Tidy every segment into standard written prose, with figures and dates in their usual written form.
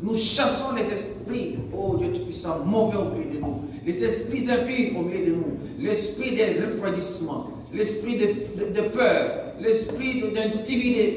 Nous chassons les esprits, oh Dieu Tout-Puissant, mauvais au milieu de nous. Les esprits impurs au milieu de nous. L'esprit de refroidissement, l'esprit de peur, l'esprit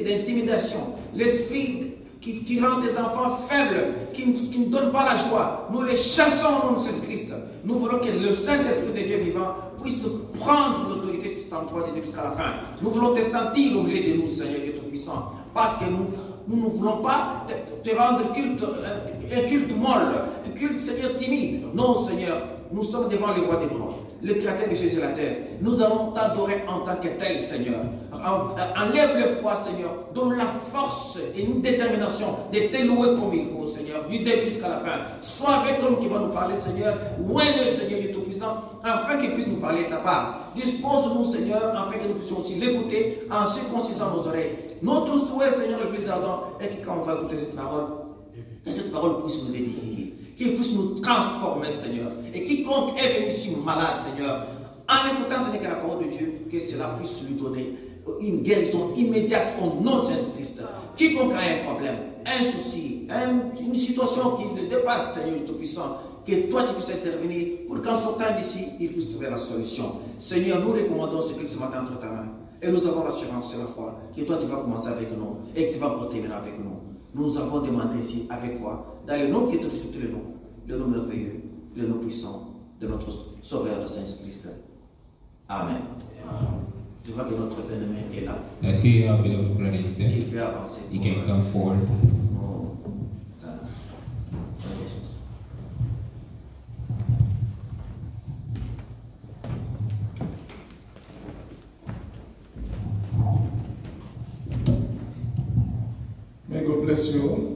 d'intimidation, l'esprit qui rend des enfants faibles, qui ne donne pas la joie. Nous les chassons au nom de Jésus-Christ. Nous voulons que le Saint-Esprit de Dieu vivant puisse prendre l'autorité sur cet endroit de Dieu jusqu'à la fin. Nous voulons te sentir au milieu de nous, Seigneur Dieu Tout-Puissant, parce que nous ne voulons pas te rendre un culte molle, un culte, Seigneur, timide. Non, Seigneur, nous sommes devant le roi des gloires, le créateur de Jésus et la terre. Nous allons t'adorer en tant que tel, Seigneur. Enlève le froid, Seigneur. Donne la force et une détermination de te louer comme il faut, Seigneur, du début jusqu'à la fin. Sois avec l'homme qui va nous parler, Seigneur. Où est le Seigneur du Tout-Puissant, afin qu'il puisse nous parler de ta part. Dispose-nous, Seigneur, afin que nous puissions aussi l'écouter en circoncisant nos oreilles. Notre souhait, Seigneur, le plus ardent, est que quand on va écouter cette parole puisse nous édifier, qu'il puisse nous transformer, Seigneur. Et quiconque est venu ici malade, Seigneur, en écoutant ce n'est que la parole de Dieu, que cela puisse lui donner une guérison immédiate au nom de Jésus-Christ. Quiconque a un problème, un souci, une situation qui le dépasse, Seigneur Tout-Puissant, que toi tu puisses intervenir pour qu'en sortant d'ici, il puisse trouver la solution. Seigneur, nous recommandons ce ce matin entre ta main. Et nous avons l'assurance et la foi que toi tu vas commencer avec nous et que tu vas terminer avec nous. Nous avons demandé ici avec foi, dans le nom qui est au-dessus de tous les noms, le nom merveilleux, le nom puissant de notre Sauveur de Saint-Christ. Amen. Je vois que notre bien-aimé est là. I see our beloved brother is there. Il peut avancer. He can come forward. Oh, ça. Jésus. May God bless you.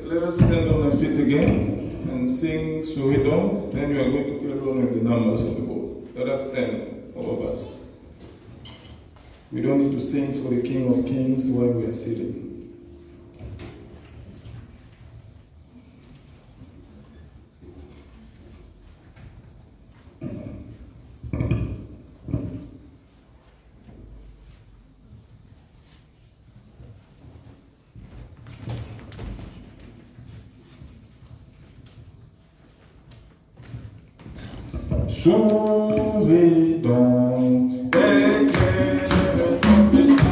Let us stand on our feet again and sing Souridong. Then we are going to play along with the numbers on the board. Let us stand, all of us. We don't need to sing for the King of Kings while we are sitting. Souris donc, éclaire ton visage,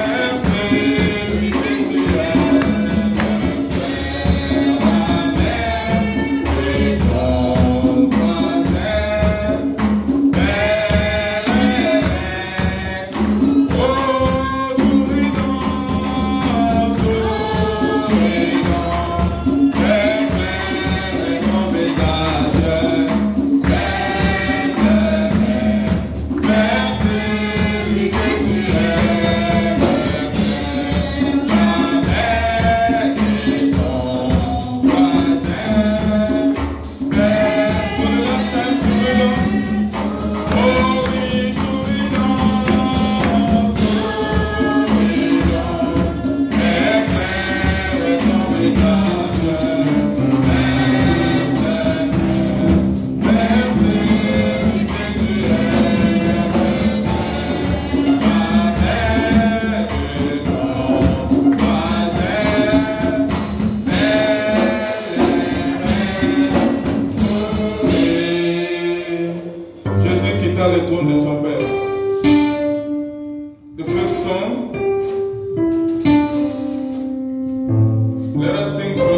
merci, tu es, et ton croisette, oh, souris donc, souris donc, le trône de son Père. The first song, let us sing for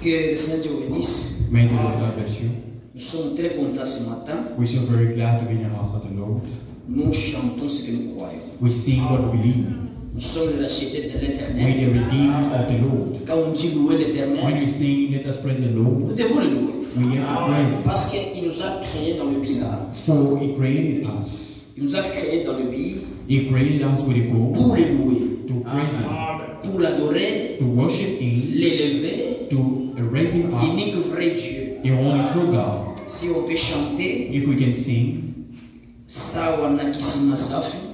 Que le Seigneur Dieu vous bénisse. May the Lord God bless you. Nous sommes très contents ce matin. We're so very glad to be in the house of the Lord. Nous chantons ce que nous croyons. We sing what we believe. Nous sommes de la cité de We're l'Éternel. the redeemed of the Lord. Quand on dit louer When l'Éternel, we sing, let us praise the nous Lord. devons le louer. We have to praise Him. Parce qu'il nous a créés dans le bilan. For He created us. Il nous a créés dans le billet He created us with a goal pour le louer, to praise Him, pour l'adorer, to worship Him, l'élever, to raise Him up, l'unique vrai Dieu. the only true God. Si on peut chanter, If we can sing, Sawana Kisima Safi.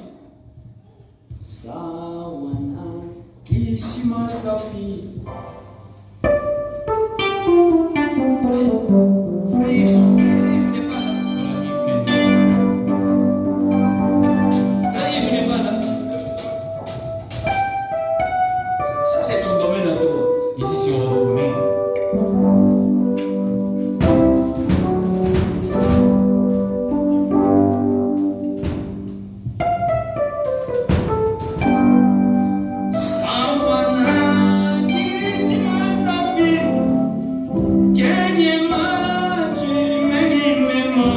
Sawana Kisima Safi. Ça, c'est ton domaine à toi. this is your domain. Sawana Kisima Safi. Kenye maji mengi mema.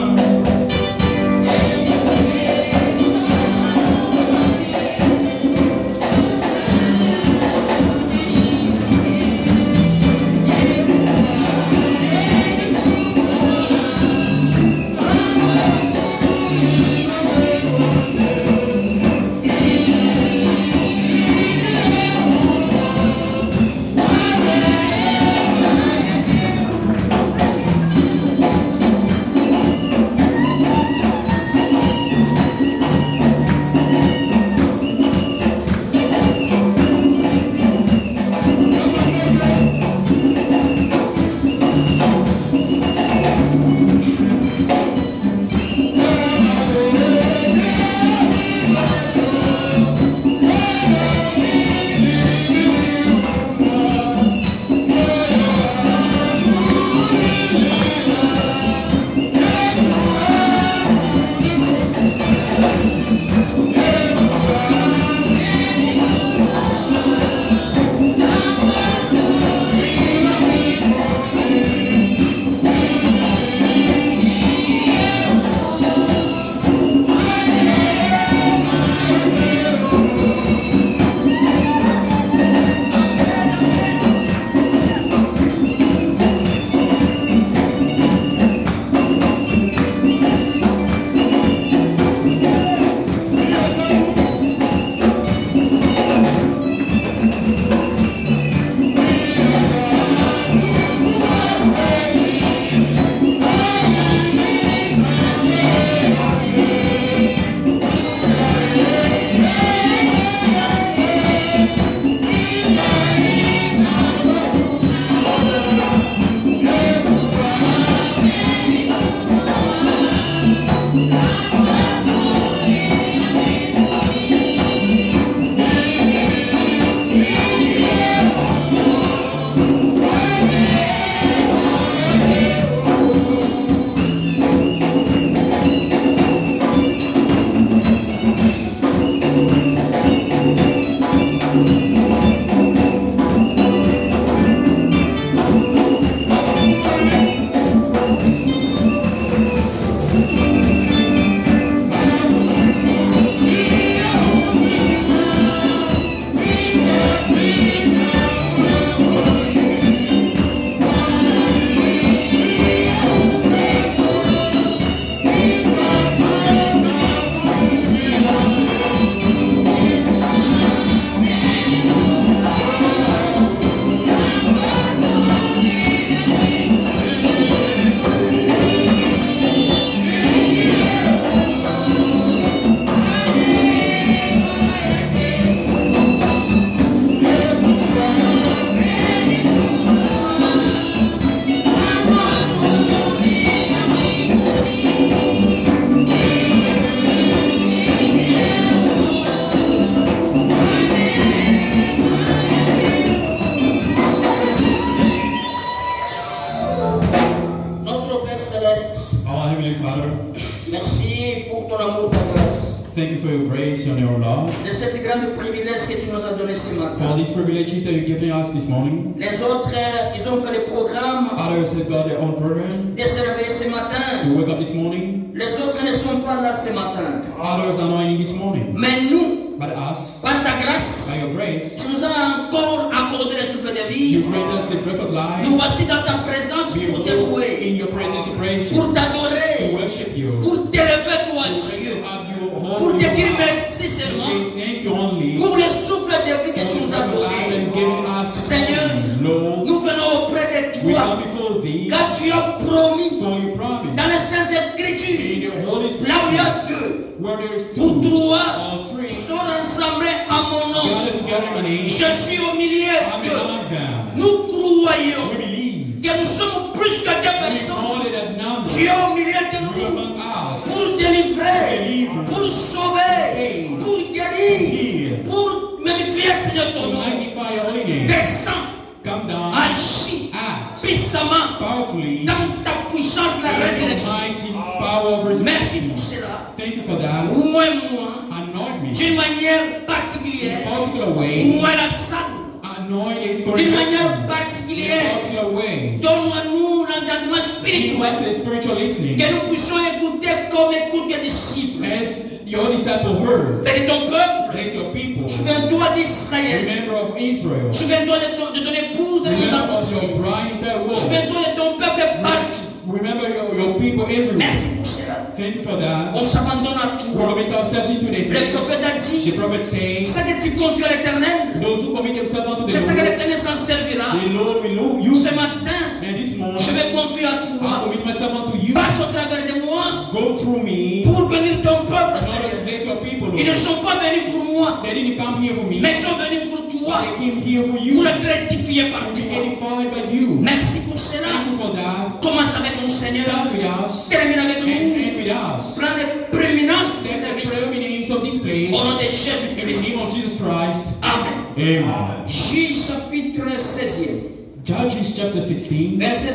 Thank you for your grace and your love. de cette grande privilège que tu nous as donné ce matin. For these privileges that you're giving us this morning. Les autres, ils ont fait le programme Others have got their own program de se réveiller ce matin. to wake up this morning. Les autres ne sont pas là ce matin. Others are not in this morning. Mais nous, But us, par ta grâce, by your grace, tu nous as encore accordé le souffle de you vie. granted us the breath of life. Nous voici dans ta présence We pour te are louer, in your presence to praise you, pour to t'adorer, worship you, pour t'élever toi to Dieu, lift up your pour holy te dire name, merci to seulement, say thank you only pour le souffle de vie que tu for nous the as breath of life donné. and giving us. Seigneur, Lord, nous venons auprès de we toi, come before thee, car tu as promis for you promise dans les Saintes in Écritures, your holy là où il y a scriptures, deux where there is ou two trois or three sont rassemblés à mon nom, gathered together in my name, je suis au milieu I'm d'eux. among them. Nous croyons We believe que nous sommes plus que des we personnes. more than that number. Tu es au milieu de You nous among us. pour délivrer, pour sauver, pour guérir, pour magnifier, Seigneur, ton To nom. magnify your holy name. Descends, Come down, agis act puissamment powerfully dans ta puissance de la in your résurrection. mighty power of Merci resurrection. pour cela. Thank you for that. Ouvre-moi Anoint me d'une manière in particulière. a particular way. Ouvre la salle Anoint it d'une manière in a particulière. particular way. Donne-nous l'entendement Give us spirituel. the spiritual listening Que nous puissions écouter comme écoutent les disciples. as your disciple heard. Bénis ton peuple. Bless your people. Souviens-toi d'Israël. Remember of Israel. Souviens-toi de ton épouse dans le monde Remember of entier. your bride in that world. Souviens-toi de ton peuple partout. Remember your people everywhere. Merci pour cela. Thank you for that. On s'abandonne à We toi. commit ourselves into the Le hands. prophète a The dit, prophet says, ce que tu confies à l'éternel, those who commit themselves unto c'est ce the que Lord, l'éternel s'en servira. the Lord will use Ce them. matin, And this morning, je vais confier à I toi. commit myself unto you. Passe au travers de moi Go through me. pour bénir ton peuple, Lord, Seigneur. bless your people, Ils ne Lord. sont pas venus pour moi, They didn't come here for me. mais ils sont venus pour toi, They came here for pour you. être rectifiés par To be toi. edified by you. Merci pour cela. Thank you for that. Commence avec mon Seigneur. Start with us. Termine avec And nous. end with us. Prends les prééminences de Take the service. preeminence of this place. Au nom de In the name of Jésus-Christ. Jesus Christ. Amen. Amen. Juge chapitre 16e, Judges chapter 16, verset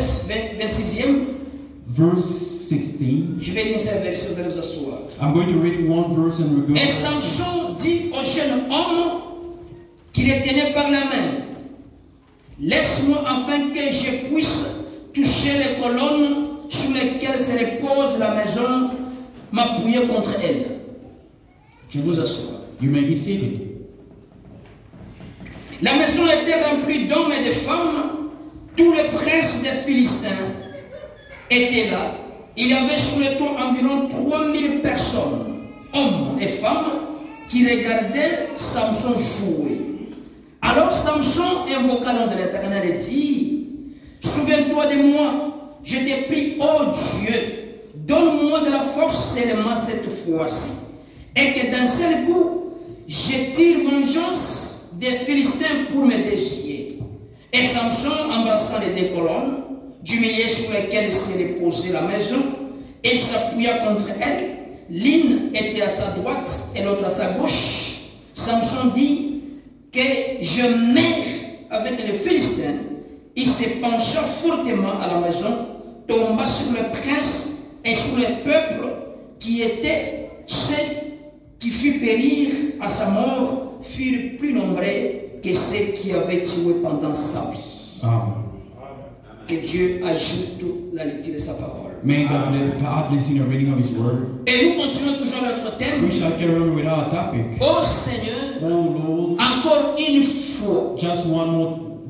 26e. verse 16. Je vais lire ce verset, vous allez vous asseoir. I'm going to read one verse and we're going Et to... Samson dit au jeune homme qui le tenait par la main, laisse-moi afin que je puisse toucher les colonnes sur lesquelles se repose la maison, m'appuyer contre elle. Je vous assois. You may be seated. La maison était remplie d'hommes et de femmes. Tous les princes des Philistins étaient là. Il y avait sur le toit environ 3000 personnes, hommes et femmes, qui regardaient Samson jouer. Alors Samson invoqua le nom de l'Éternel et dit, souviens-toi de moi, je t'ai pris, ô Dieu, donne-moi de la force seulement cette fois-ci, et que d'un seul coup, je tire vengeance des Philistins pour me défier. Et Samson, embrassant les deux colonnes, du milieu sur lesquelles s'est reposée la maison, il s'appuya contre elle. L'une était à sa droite et l'autre à sa gauche. Samson dit que je meurs avec les Philistins. Il se pencha fortement à la maison, tomba sur le prince et sur le peuple qui étaient ceux qui furent périr à sa mort, furent plus nombreux que ceux qui avaient tué pendant sa vie. Amen. Que Dieu ajoute la lecture de sa parole. May God bless in the reading of His Word. Et nous continuons toujours notre thème. We shall carry on with our topic. Ô Seigneur, Oh Lord, encore une fois,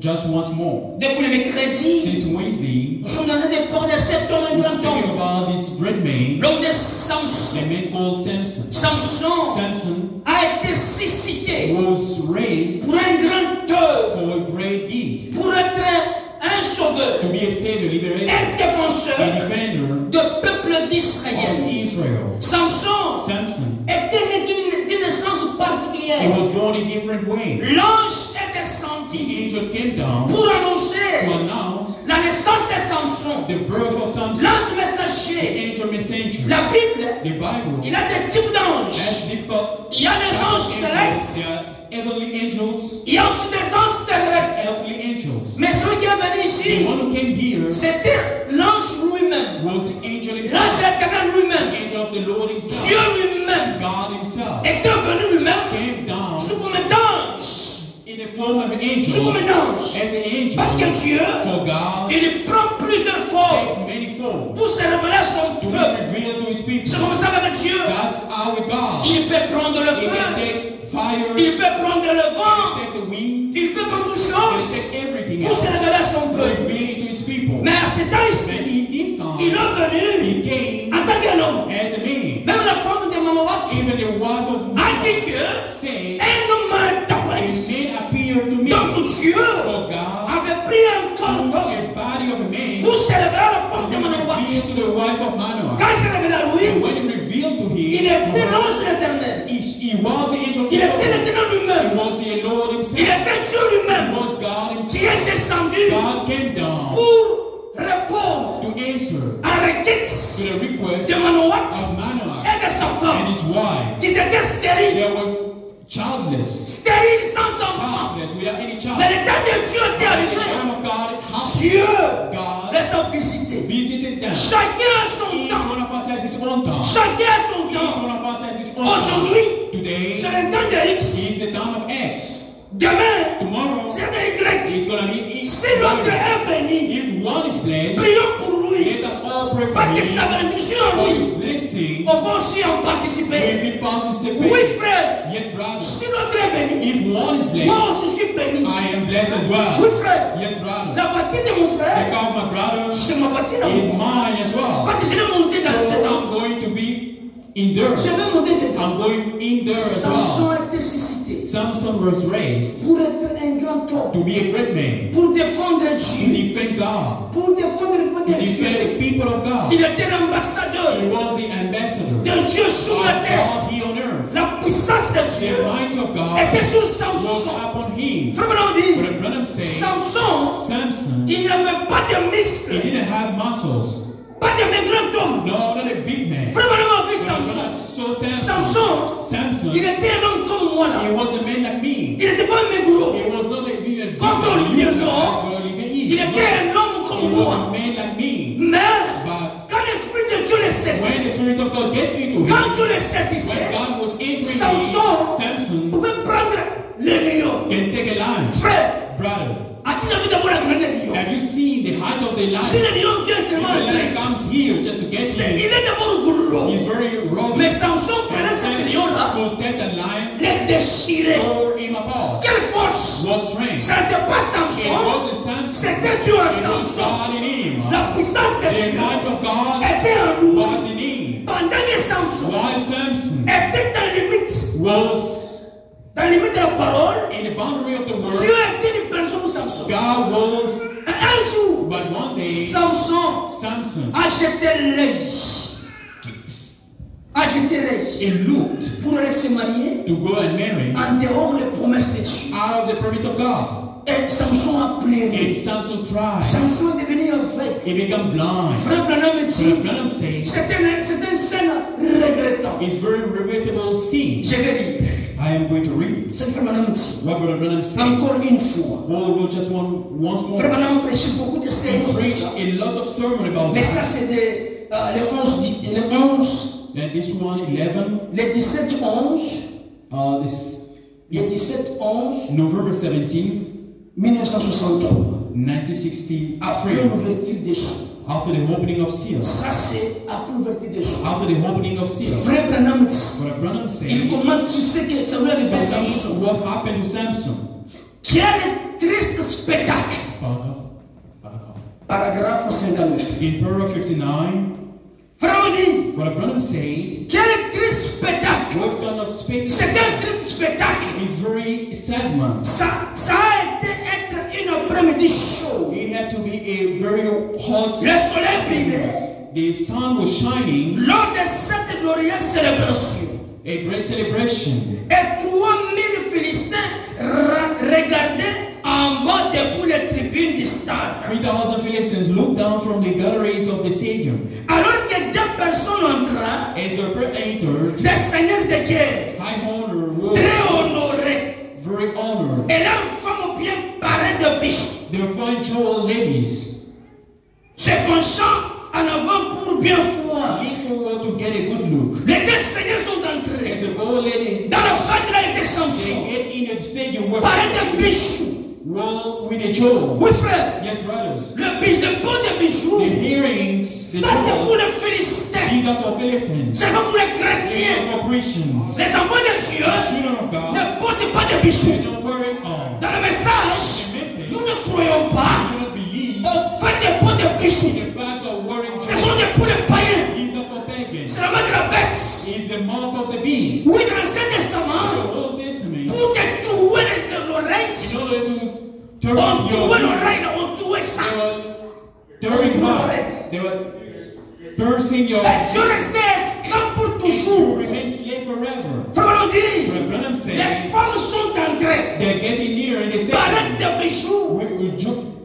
just once more. depuis le mercredi, Since Wednesday, nous sommes en train de parler de cet homme, un we're grand speaking homme, about this great man, l'homme de Samson. a man called Samson. Samson Samson a été suscité was raised pour un grand œuvre, for a great deed, pour être un sauveur, to be a savior, liberator, un défenseur a defender du peuple of d'Israël. Israel. Samson Samson, était né d'une naissance he particulière. was born in different way. L'ange est The descendu angel came down pour to annoncer announce la naissance de Samson. the birth of Samson. L'ange The messager. angel messenger. La Bible, The Bible il a des types d'anges. has difficult. Il y a des anges There célestes. are heavenly angels, Il y a aussi des anges terrestres. earthly angels. Mais celui qui est venu The ici, one who came here c'était l'ange lui-même. was the angel L'ange himself, éternel the lui-même. angel of the Lord Dieu himself, lui-même. God himself. form of an Je vous angel, mélange. as an angel, Parce que Dieu, for God il prend plusieurs formes takes many forms pour se révéler à son to peuple. reveal to his people. C'est comme ça avec Dieu. That's our God. Il peut prendre le He can feu, take fire, he il peut prendre le vent, can take the wind, il peut prendre toutes he can choses take everything pour se else révéler à son to peuple. reveal it to his people. Mais à ce temps ici, And in this time, il est venu he came en tant qu'un homme. as a man. Même la femme de Manoach Even the wife of a dit que said, un homme m'a a apparu. man appeared to me. Donc Dieu For God avait pris un corps took d'homme a body of a man pour se révéler à la femme de to Manoach. reveal to the wife of Manoah. Quand il s'est révélé à And lui, when he revealed to il him, était l'ange de l'éternel. he was the angel of Il the était Lord. l'éternel He lui-même. was the Lord Il himself. était Dieu He lui-même was God qui himself. est descendu God came down pour répondre to answer à la requête to the request de Manoach of Manoah et de sa and femme his wife. qui étaient stériles. There was childless, Stériles sans enfant. childless without any child. Mais le temps de Dieu était At the arrivé. time of God, how Dieu God les a visités. visited them. Chacun a son Each temps. one of us has his own time. Chacun a son Each temps. one of us has his own Aujourd'hui, time. Today c'est le temps de X. is the time of X. Demain, Tomorrow c'est le temps de Y. it's gonna be X. Si l'autre est béni, If one is blessed, prions pour lui. let us all pray for Parce que him. sa bénédiction en For lui, his blessing, on peut aussi en we participer. will participate. Oui, frère. Yes, brother. Si l'autre est béni, If one is moi blessed, aussi je suis béni. I am blessed as well. Oui, frère. Yes, brother. La voiture de mon The frère, car of my brother c'est ma voiture à is moi. mine as well. Parce que je vais monter So dedans. I'm going to be in there. Je vais monter dedans. I'm going in there as Samson well. a été suscité Samson was raised pour être un grand homme, to be a great man, pour défendre to Dieu, defend God, pour défendre le peuple to de defend Dieu. the people of God. Il était l'ambassadeur He was the ambassador de Dieu sur la of terre. God here on earth. La puissance de The Dieu might of God était sur was Samson. upon him. Frère Branham dit, But Branham said, Samson, Samson, il n'avait pas de he muscles, didn't have muscles. pas de grand homme. No, not a big man. Frère Branham a vu But Samson. So Samson, Samson, il était un homme comme moi là. he was a man like me. Il n'était pas un mégouro. He was not a big Comme Olivier, non. Olivier Il is. était un homme He comme was a moi. man like me. Mais But quand l'Esprit de Dieu le when the saisissait, Spirit of God get into him, quand Dieu le when saisissait, God was entering Samson him, Samson pouvait prendre les lions. can take a lion. Frère, Brother, as-tu déjà vu d'abord la grandeur des lions? have you seen the height of the lion? Si le lion vient If seulement the le lion blesse, comes here just to get il him, est d'abord gros. he's very rugged. Mais Samson prenait And ce Samson lion-là, will take the lion, les déchirait. tore him apart. Quelle force! What strength? Ce n'était pas It Samson, wasn't Samson. c'était Dieu en It was Samson. God in him. La puissance de The Dieu might of God était en nous. was in him. Pendant que Samson While Samson était dans la limite, was dans la limite de la parole, in the boundary of the Dieu word, était une personne pour Samson. God was, Un jour, but one day, Samson Samson, a jeté l'œil. A jeté l'œil he looked pour aller se marier to go and marry en dehors des promesses de Dieu. out of the promise of God. Et Samson a pleuré. And Samson cried. Samson est devenu aveugle. He became blind. Frère Branham me But dit, Branham says c'est une scène regrettable. it's very regrettable sin. Je vais lire. I am going to read C'est Frère Branham dit. what Brother Branham said. Encore une fois. We'll just once more. Frère Branham prêche beaucoup de He sermons sur preached ça. a lot of sermon about Mais that. ça, c'est les 11, And this one, 11, les 17, 11, this les 17, 11, November 17th, 1963. 1963, Après l'ouverture des cieux. after the opening of seals. Ça, c'est après l'ouverture des cieux. After the opening of seals. Frère Branham dit, Brother Branham il said, commente sur ce que ça lui est arrivé à Samson. what happened to Samson? Quel triste spectacle. Paragraphe 59. In paragraph 59, Frère me dit, Brother Branham said, quel triste spectacle. what kind of spectacle? C'est un triste spectacle. It's very sad, man. Ça a été être une après-midi chaude. It had to be a very hot. Le soleil brillait. The sun was shining, Lors de cette glorieuse célébration, a great celebration. et 3000 Philistins regardaient en bas depuis les tribunes du stade. 3,000 Philistines looked down from the galleries of the stadium. Alors que deux personnes entraient, As the entered, des seigneurs de guerre, high honor, très honorés, very honored. et leurs femmes bien parées de biches, The fine jewel ladies se penchant en avant pour bien voir. leaned forward to get a good look. Les deux seigneurs sont entrés. As the bold lady Dans la fête, là était they Samson. get in the instead you worship Parler de bijoux. well with the jewel. Oui, frère. Yes, brothers. Le pot de bijoux, The hearings, the ça c'est pour jewel, les Philistins. these are for Philistines. C'est pas pour les These chrétiens. are for Christians. Les enfants de The Dieu children of God, ne portent pas de they bijoux. don't wear it on. Dans le message, nous ne croyons pas Do not believe au fait des pots de bijoux. the fact of wearing Ce sont des pots de païens. these are for pagans. C'est la marque de la bête. Is the mark of the beast. Oui, dans l'Ancien The Testament, Old Testament, pour te tuer l'oreille, in order to turn on your tuait l'oreille, on tuait ça. they were turning back. They were piercing your Et Dieu restait esclave pour to toujours. remain slave forever. Frère, on dit, Brother Branham les said femmes sont entrées, they're getting near and they paraître said de bijoux,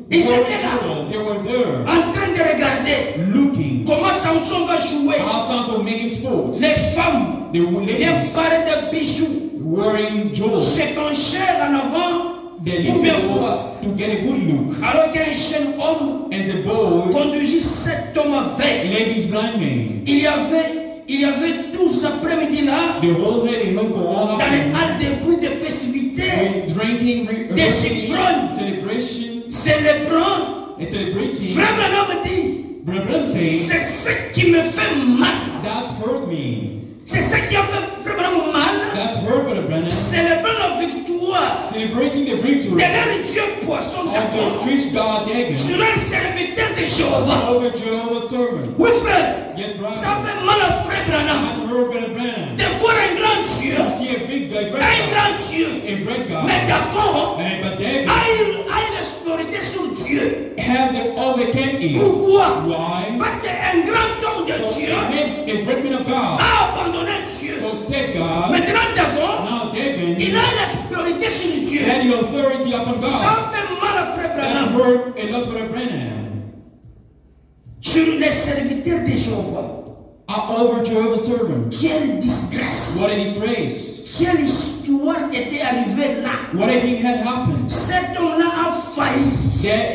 they Ils were étaient là. they were there en train de regarder looking comment Samson va jouer. how sons of making sports. Les femmes The viennent ladies parler de bijoux. wearing jewels. C'est qu'un cher en avant They pour bien lifted voir. to get a good look. Alors qu'un jeune homme And the boy conduisit 7 hommes avec. ladies blind man. Il y avait 12 après-midi là, The whole day they don't go all dans les out halles de bruit de festivités, with drinking, Des citrons. celebration, célébrant. and celebrating. Frère Branham dit, Brother Branham says c'est ce qui me fait mal. that hurt me. C'est ce qui a fait Frère Branham mal. That hurt Brother Branham. Célébrant la victoire Celebrating the victory de leur Dieu poisson of d'accord the fish god Dagon sur un serviteur de Jéhovah. over Jehovah's servant. Oui, frère, Yes, brother. ça fait mal à Frère Branham That hurt Brother Branham. de voir un grand Dieu, You see a big great un God, grand Dieu, a great God, mais d'accord, but Dagon a une autorité sur Dieu. have the overcame him. Pourquoi? Why? Parce qu'un grand homme de So Dieu he made a great man of God. a abandonné Dieu. So said God. Maintenant, d'accord, Now Dagon il a une autorité sur Dieu. had the authority upon God. Ça fait mal à Frère That Branham hurt a lot Brother Branham. sur les serviteurs de Jéhovah. Over Jehovah's servant. Quelle disgrâce! What a disgrace. Quelle histoire était arrivée là? What a thing had happened. Cet homme-là a failli.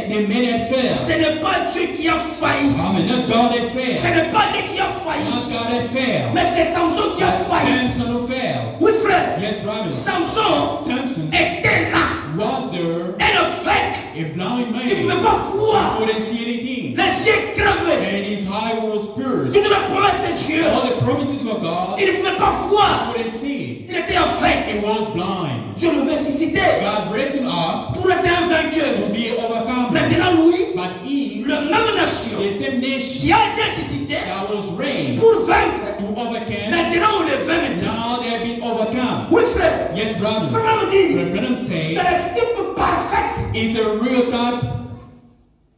The men had failed. Ce n'est pas Dieu qui a failli. Not God had failed. Ce n'est pas Dieu qui a failli. Not God had failed. Mais c'est Samson qui a But failli. Samson who failed. Oui, frère. Yes, brother. Samson Samson était là. was there, Et le fait a blind man. qu'il ne pouvait pas voir. Couldn't see anything. Les yeux crevés. And his eye was pierced. Toute la promesse de Dieu. All the promises of God, Il ne pouvait pas voir. couldn't see. Il était aveugle. He was blind. Dieu le ressuscité God raised him up pour être un vainqueur. to be overcome. Maintenant, lui, But he, le même nation the same nation qui a été ressuscité that was raised pour vaincre. to overcome, Maintenant, on le vainc maintenant. now they have been overcome. Oui, frère. Yes, brother. Frère me dit, Brother Branham c'est said le type parfait. it's a real type,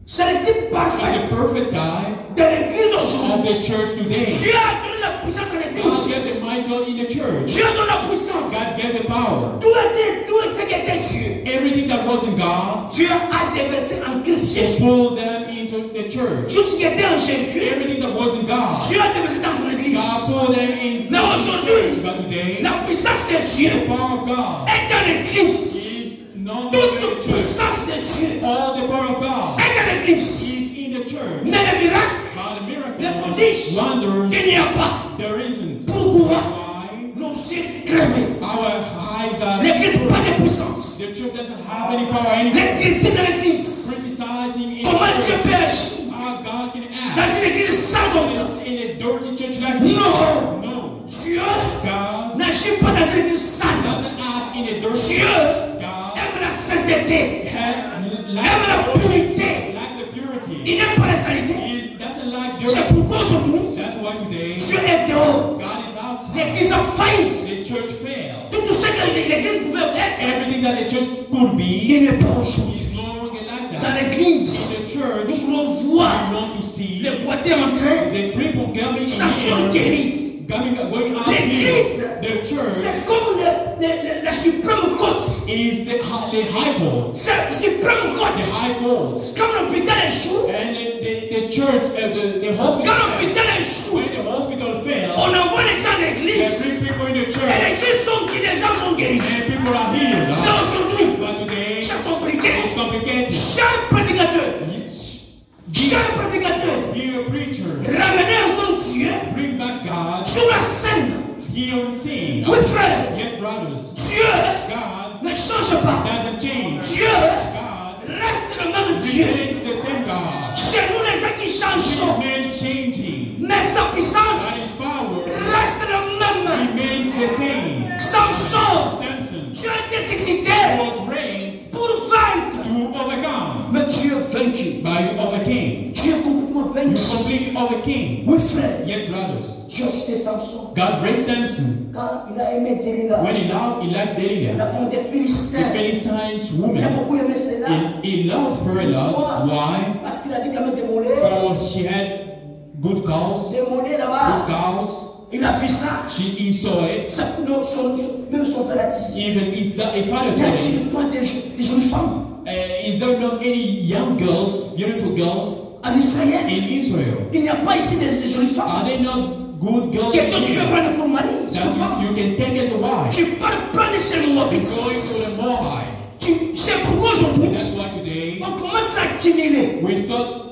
C'est le type it's parfait a perfect type de l'église of aujourd'hui. the church today. Dieu a donné la puissance à God gave l'église. the might in the church. Dieu donne la puissance. God gave the power. Tout ce qui était Dieu. Everything that wasn't God, Dieu a déversé en Christ He Jésus. pulled them into the church. Tout ce qui était en Jésus, Everything that wasn't God, Dieu a déversé dans son église. God pulled them in Mais the aujourd'hui, church. But today, la puissance de the Dieu power of God est dans l'église. is not in Toute the church. puissance de Dieu All the power of God est dans l'église. is in the church. Mais le miracle, But the les miracle, prodiges, wonders, il n'y a pas. there isn't. Pourquoi Why? nos yeux crevés? Our eyes are. L'église n'a pas de puissance. The church doesn't have any power anymore. Les chrétiens de l'église, Criticizing in comment Dieu the peut church. agir How God can dans act une église sale comme ça? in a dirty church like this. Non. No. Dieu God n'agit pas dans une église sale. doesn't act in a dirty Dieu church. God aime la sainteté. aime la purité. like the purity. Il n'aime pas la saleté. He doesn't like C'est dirty. pourquoi aujourd'hui, That's why today Dieu est dehors. God is outside. L'église a failli. The church failed. Tout ce que l'église pouvait être, Everything that the church could be il n'est pas aujourd'hui. is no longer like Dans that. In l'église, the church, nous voulons we voir want to see les boîtiers en train, the triple coming ça soit guéri. going out L'église, here. The church c'est comme la suprême côte. is the high court. C'est la suprême The côte. high court. Comme l'hôpital échoue, And the church, the quand hospital, l'hôpital échoue, when the hospital fails, on envoie les gens à they l'église. bring people in the Et church l'église sont qui les gens sont guéris. and people are healed. Mais Huh? aujourd'hui, But today, c'est compliqué. it's complicated. Chaque prédicateur, chaque prédicateur, Give a preacher, ramener encore Dieu bring back God sur la scène. hear and see. Oui, frère. Yes, brothers. Dieu God ne change pas. doesn't change. Dieu God reste le même Dieu. remains the same God. C'est nous les gens qui He changeons. remains changing. Mais sa But puissance his power reste le même. remains the same. Samson, Samson Dieu a nécessité was raised pour vaincre. to overcome. Mais Dieu vaincu. But you overcame. Dieu est complètement You vaincu. completely overcame. Oui, frère. Yes, brothers. Dieu a cité Samson. God raised Samson. Quand il a aimé Delilah, When he liked la Delilah, femme des the Philistins, Philistines il a woman, beaucoup aimé cela. he loved her a lot. Why? Parce qu'il a dit qu'elle me démolé. For she had good cows, Démolé good là-bas. cows. Il a vu ça. He saw it. Ça même son père a dit. Even his father Il a told dit him, pas des jolies femmes is there not any young girls, beautiful girls en Israël. in Israel? Il n'y a pas ici des jolies femmes. Are they not good girls Que toi tu veux here prendre pour mari. that Une femme. you can take as a wife? Tu pars prendre chez le Moabite. Going to the Moabite. C'est pourquoi aujourd'hui, That's why today on commence à accumuler we start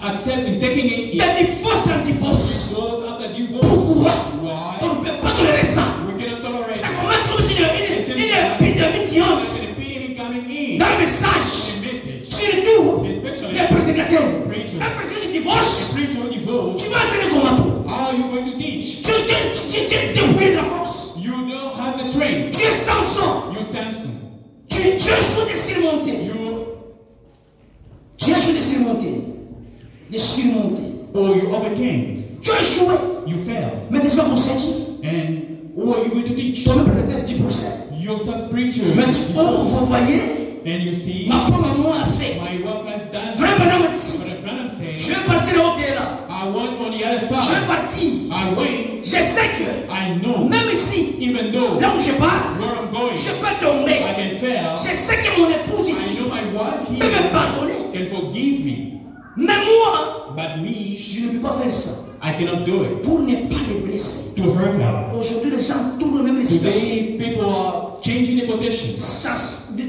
accepting, taking it de divorce en divorce. goes after divorce. Pourquoi? Why? On ne peut pas tolérer ça. We cannot tolerate Ça it. commence comme s'il y a une épidémie qui entre There's an epidemic coming in. dans le message. The message. Surtout Especially les prédicateurs. preachers. Un prédicateur de divorce, The preacher divorce. tu vas enseigner comment toi. How are you going to teach? Tu es débrouillé de la force. You don't have the strength. Tu es Samson. You Samson. Tu échoues de surmonter. Tu échoues de surmonter. De surmonter. You overcame. Tu as échoué. You failed. Mais tu vas conseiller. And who are you going to teach? Toi-même prédicateur de divorce. Yourself preacher. Mais vous voyez, And you see, ma femme à moi a fait. my wife has done. Frère Branham me dit, But Branham je said, vais partir là-haut de là. I went on the other Je vais side. partir. I went. Je sais que, I know. même ici, Even though là où je pars, where I'm going, je peux tomber. I can fail. Je sais que mon épouse I ici know my wife peut me here pardonner. can forgive me. Mais moi, But me, je ne peux pas faire ça I cannot do it. pour ne pas les blesser. To hurt her. Aujourd'hui, les gens tournent même les situations. Today, people are changing the quotations.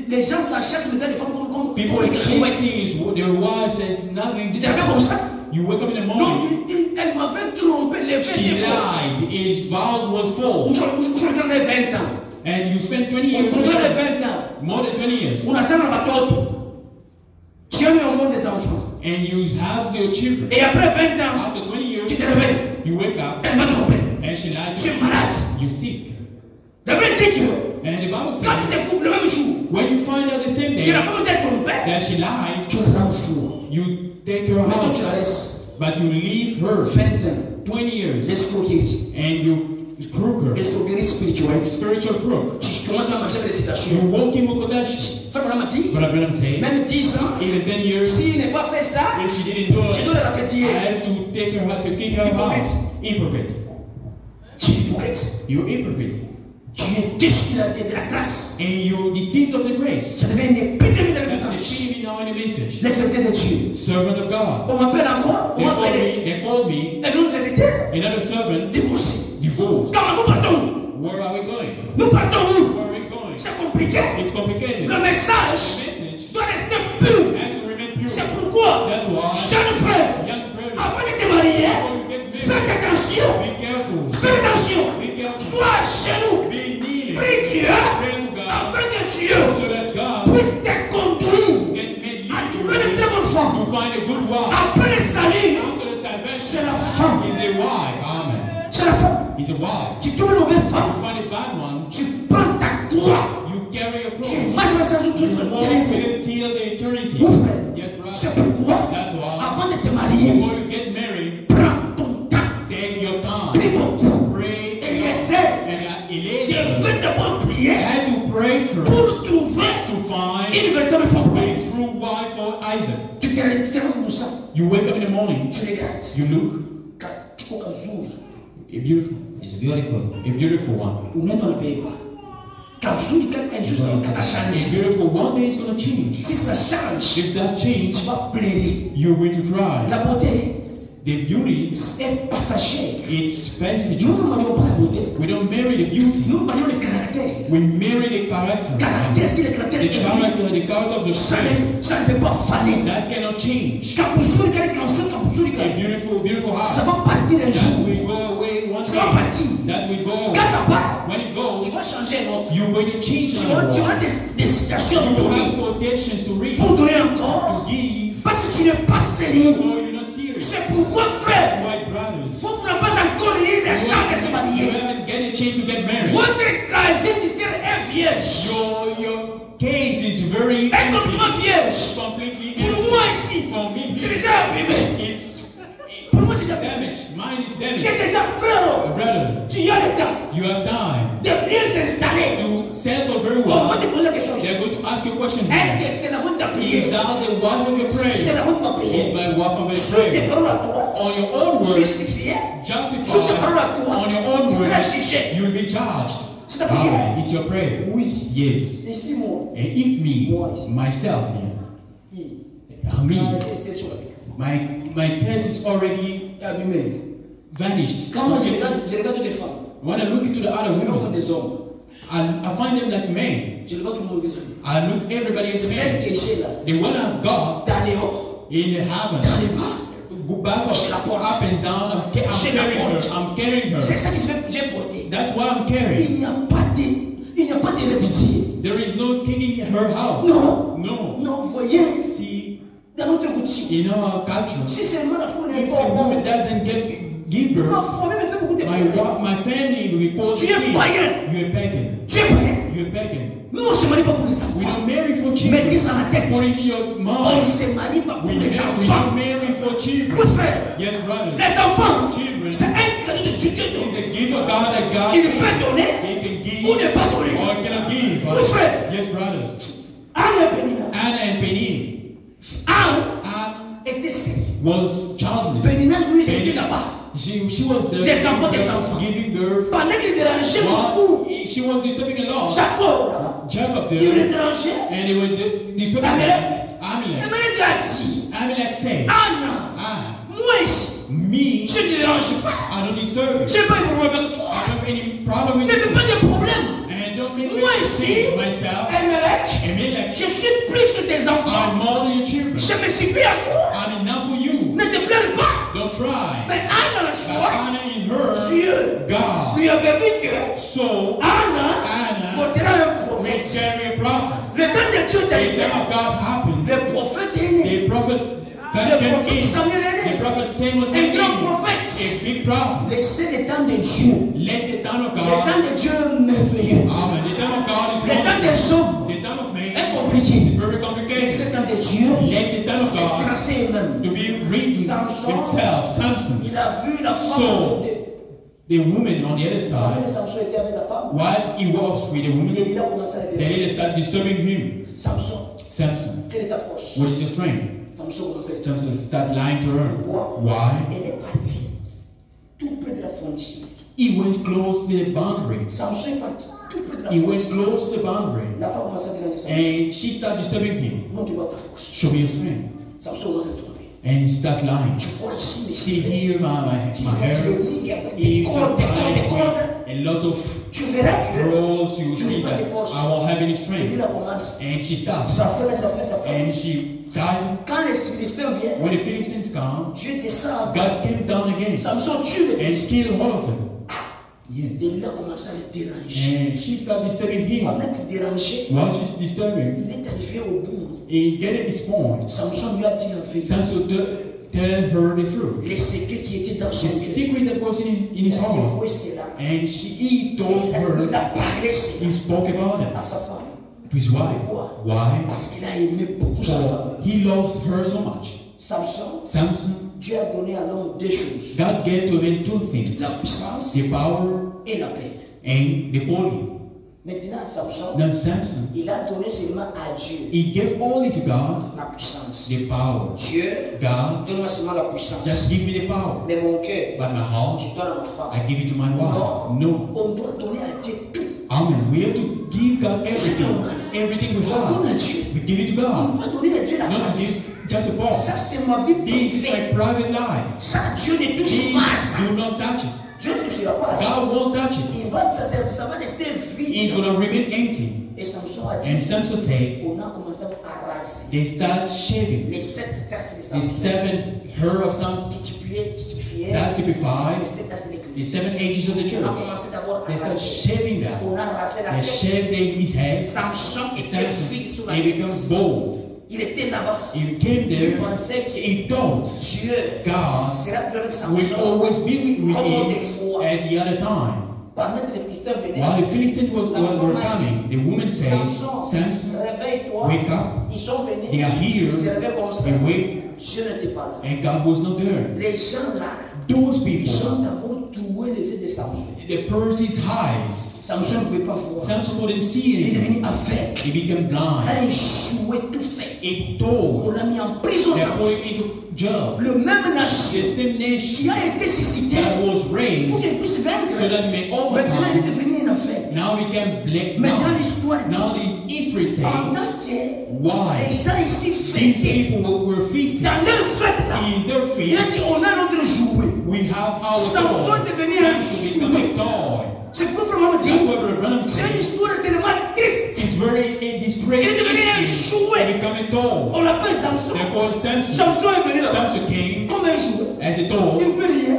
Les gens s'achètent maintenant des femmes comme People les are cacahuètes. chasing their wives as nothing. Tu te rappelles comme ça? You wake up in the Non, morning. elle m'avait trompé les 20 She fois. lied. His vows was false. Je regardais 20 ans. And you spent 20 years On regardait together. 20 ans. More than 20 years. On a ça dans la batote. Tu as mis au monde des enfants. And you have your children. Et après 20 ans, After 20 years, tu te réveilles. you wake up Elle m'a trompé. and she lied Tu to es you. malade. You sick. La Bible dit que And the Bible quand tu says, te couples le même jour, when you find out the same que la day femme t'a trompé, that she lied, tu la rends fou. you take her Mais toi, tu la house, laisses. but you leave her 20 ans. 20 years, L'escroquerie. and you crook her, L'escroquerie spirituelle. spiritual crook. Tu commences à marcher avec les You citations. walk in with Kodash. Frère Branham m'a dit, But Abraham said, même 10 ans, even 10 years, s'il n'est pas fait ça, if she didn't do je it, dois le I répéter. have to take her out to kick her out. Hypocrite. Tu es hypocrite. You hypocrite. Tu es déchu de la grâce. And you deceived of the grace. Ça devient une épidémie dans le That's the message. epitome now in the message. Les serviteurs de Dieu. Servant of God. On m'appelle encore, on m'appelle. They called me, Et nous, serviteurs, another servant, divorcés. divorced. Comment nous partons? Where are we going? Nous partons où? Where are we going? C'est compliqué. It's complicated. Le message Message doit rester pur. has to remain pure. C'est pourquoi, That's why, jeune frère, young brothers, avant de te marier, before you get fais married, attention. be careful. Fais attention. Be careful. Sois chez nous. Be kneeling. Prie Dieu. Pray to God Afin que Dieu so that God puisse te conduire can lead à you trouver de très bonnes femmes. to find a good wife. Après le salut, After the c'est salvation, la femme. is a wife. Amen. C'est la femme. He's a wife. Tu trouves une mauvaise femme. You find a bad one, Tu prends ta croix. you carry a Tu cross. marches avec ça toute You walk l'éternité. with it till the eternity. Mon frère, Yes, brother. c'est pourquoi, That's why, avant de te marier, before you get married, prends ton temps. take your Prie time. beaucoup. Pray. Eliezer And Elijah devait d'abord prier had to pray first pour trouver to find une véritable femme. a true wife for Isaac. Tu te rends comme ça. You wake up in the morning, Tu regardes. you look, Tu peux kazuri. a beautiful, It's beautiful. a beautiful one. Unaenda unapelekwa. Kazuri kama injuste kana A change. beautiful one day is going to change. Si ça change, If that change, tu vas pleurer. you're going to cry. La beauté The beauty, est passagère. it's Nous passage. ne marions pas la beauté. We don't marry the beauty. Nous marions le caractère. We marry the character. Caractère, si le caractère The est character of the ça spirit. ça ne peut pas faner. That cannot change. Kapuzuri kale kanso kapuzuri A kale. beautiful, beautiful Ça heart. va partir un That jour. will go away one Ça va way. partir. That will go. Quand ça part, When it tu goes, vas changer un autre. you're going to change Tu another auras one. des citations à You donner. have quotations to read, Pour donner to encore. give, Parce que tu n'es pas sérieux. so you're not serious. C'est pourquoi, frère, White brothers, vous n'avez pas encore eu la chance de se you marier. haven't get a chance to get married. Votre casier judiciaire est vierge. Your case is very Est complètement empty. vierge. Completely Pour empty. moi ici, For me, c'est déjà abîmé. it's Pour moi, c'est déjà abîmé. damaged. Mine is J'ai damaged. déjà, frère, Brother, tu as le temps you have time de bien s'installer. to settle very On va well. te poser la question. They're going to ask you a question Est-ce here. que c'est la route à Is payer? that the wife of your C'est prayer? la route à Is payer. my wife of Sur your tes prayer? paroles à toi, On your own words, justifié. Sur tes paroles à justified. toi, On your own tu seras words, jugé. you'll be judged. C'est ta prière. Amen. It's your prayer. Oui. Yes. Ici, moi, And if me, myself here, me, quand j'ai essayé sur la Bible, my case is already abîmé. vanished. Quand moi, je regarde les femmes, When I look into the other je regarde women, des hommes. I find them like men. Je regarde tout le monde des hommes. I look everybody as Celle men. que j'ai là, The one I've got dans les hauts, in the heaven, dans les bas, go back Chez la porte. up and down. I'm Chez la carrying her. porte. I'm carrying her. c'est ça que j'ai porté. That's what I'm carrying. Il n'y a pas de répétition. There is no kicking her out. Non. No. Non, vous voyez, See, dans notre coutume, in our culture, si seulement la femme n'est if pas a au woman monde, doesn't give birth, ma famille me fait beaucoup de problèmes. my family reports Tu es kids. païen. You're pagan. Tu es prêt? You're pagan. Nous, on ne se marie pas pour les We enfants. don't marry for Mettez children. ça dans la tête. Put it in your On ne mind. se marie pas pour We les don't enfants. marry for Oui, children. frère. Yes, brothers. Les enfants, Children. c'est un cadeau de Dieu qui It's donne. a gift of God that God Il peut donner He can give ou ne pas donner. or cannot give. Oui, frère. Yes, brothers. Anne et Pénina. Anna and Penina. Anne était stérile. Was childless. Pénina, lui, il était là-bas. She was there Des enfants. giving birth. Pendant qu'il dérangeait beaucoup, While she was disturbing a lot. Jacob, là-bas, Jacob il le there, dérangeait. and they were disturbing Amalek. Amalek. Amalek a dit, Amalek said, Anna, moi ici, me, je ne dérange pas. I don't deserve it. Je n'ai pas de problème avec I toi. don't have any problem Ne with fais it. pas de problème. And don't make Moi me ici, think myself. Amalek, Amalek, je suis plus que tes enfants. I'm more than your children. Je me suis à toi. I'm enough for you. Ne te plaise pas. Don't try. Mais Anna, But soit, Anna in her, Dieu God. lui avait dit que So Anna portera un will prophète. carry a prophet. Le temps de Dieu est The arrivé. time of God happened. Le prophète est né. The prophet Le God came prophète in. Samuel est The né. prophet Samuel Un came grand in. prophète. A big prophet. Laissez le temps de Dieu. Let the time of Le temps God. de Dieu merveilleux. Amen. The time of God is Le temps des wonderful. hommes The time of man est compliqué. is very Mais complicated. ce temps de Dieu, Let the time of c'est God tracé même. to be written himself. Samson. Il a vu la femme So, à côté. The woman on the other Pendant que side, Samson était avec la femme, while he walks with the woman, il a commencé à le Delilah déranger. start disturbing him. Samson, Samson, quelle est ta force? what is your strength? Samson commençait à le Samson start lying to her. Pourquoi? Why? Elle est partie tout près de la frontière. He went close to the boundary. Samson est parti tout près de la He went frontière. close to the boundary. La femme commence à déranger Samson. And she started disturbing him. Montre-moi ta force. Show me your strength. Samson commence à le tromper. And he started lying. Tu crois ici, mais See here my tu hair. lis avec des If cordes, des cordes. a lot of Tu verras que rolls, you see that I won't have any et lui strength. la commence. And she stopped. Ça fait. And she died. Quand les Philistins viennent, When the Philistines come, Dieu descend. God came down again Samson tue les and Philistins. killed all of them. Yes. Et là commence à le déranger. And she started disturbing him. Pendant qu'il dérangeait, While she's disturbing, il est arrivé au bout. he getting his point. Samson lui a dit en fait Samson tell her the truth. les secrets qui étaient dans The son cœur. secret that was in Il his a heart. avoué cela. And he told Il her, a parlé cela he spoke about à it sa femme. to his wife. Why? Parce qu'il a aimé beaucoup sa For femme. he loves her so much. Samson, Samson, Dieu a donné à l'homme deux choses. God gave to him two things, La puissance the power et la paix. and the calling. Maintenant, Samson, Now Samson, il a donné seulement à Dieu he gave only to God la puissance. the power. Dieu, God, donne-moi seulement la puissance. just give me the power. Mais mon cœur, But my heart, je donne à ma femme. I give it to my wife. No. On doit donner à Dieu tout. Amen. We have to give God everything. Everything we On donne à have. Dieu. We give it to On God. ne peut pas donner à Dieu la Not partie. give just a part. Ça, c'est ma vie This is my privée. private life. Ça, Dieu ne touche Please pas à ça. do not touch it. Dieu ne touchera pas à ça. God won't touch it. Ça va rester It's vide. going to remain empty. Et Samson a dit, And Samson said, on a commencé à raser they start shaving les 7 tasses de the Samson 7 hair of Samson qui tuaient typifiait That les typifies 7 âges de the l'église. 7 ages of the On a church. commencé d'abord They à start raser. shaving that. On a rasé la They shaved tête. his head. Samson était fil sur Samson, la he becomes tête. bold. Il était là-bas. He came Il there. pensait que He thought Dieu God sera toujours avec will Samson. always be with Comme him autrefois. at the other time. Pendant que les Philistins venaient, While the Philistines were coming, the woman said, Samson, Samson, réveille-toi. wake up. Ils sont venus. They are here. Ils se réveillent comme ça. And wait, Dieu n'était pas là. and God was not there. Les gens là, Those ils people, ont d'abord doué les yeux de Samson. they pursed his eyes. Samson ne pouvait pas voir. Samson couldn't see Il est anything. devenu aveugle. He became blind. Un jouet tout fait. He told On l'a mis en prison. they put Samson. him into jail. Le même nation The same nation qui a été suscité that was pour raised qu'il puisse vaincre. so that he may Maintenant, il est overcome. devenu un aveugle. Now he can blame. Maintenant, Now l'histoire dit history says pendant que les why gens ici these fêtaient, people were feasting dans leur fête là, in their il a feast. dit on a notre jouet. We have our Samson toy. est devenu un Samson jouet. became a toy. C'est pour vraiment That's dire, what Brother Branham c'est une said. histoire tellement triste. It's very distressing. Il est devenu un jouet. They become a toy. On l'appelle Samson. They're called Samson. Samson est venu là Samson came comme un jouet. as a Il toy. ne peut rien.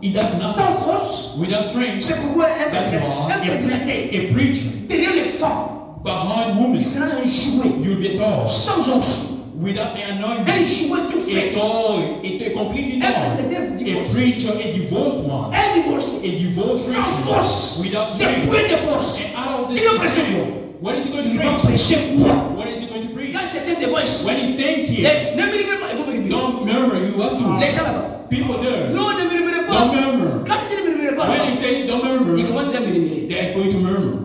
He does nothing Sans force. without strength. C'est pourquoi un That's prédicateur, why a preacher derrière les femmes, behind women, il sera un jouet. you'll be a toy. Sans onction. Without an Un anointing. jouet tout A fait. toy, a completely Un toy. prédicateur A preacher, a divorced one. Un divorcé. A divorced Sans preacher force. without Des strength. points de force. And out of Il this, va prêcher quoi? what is he going Il to va preach? prêcher quoi? What is he going to preach? Quand c'est cette devant ici, When he stands here, ne murmurez pas, il faut murmurer. don't murmur, you have to. Les gens là-bas. People there, Non, ne murmurez pas. don't murmur. Quand il dit ne murmurez pas, When là-bas, he says don't murmur, il commence à murmurer. they're going to murmur.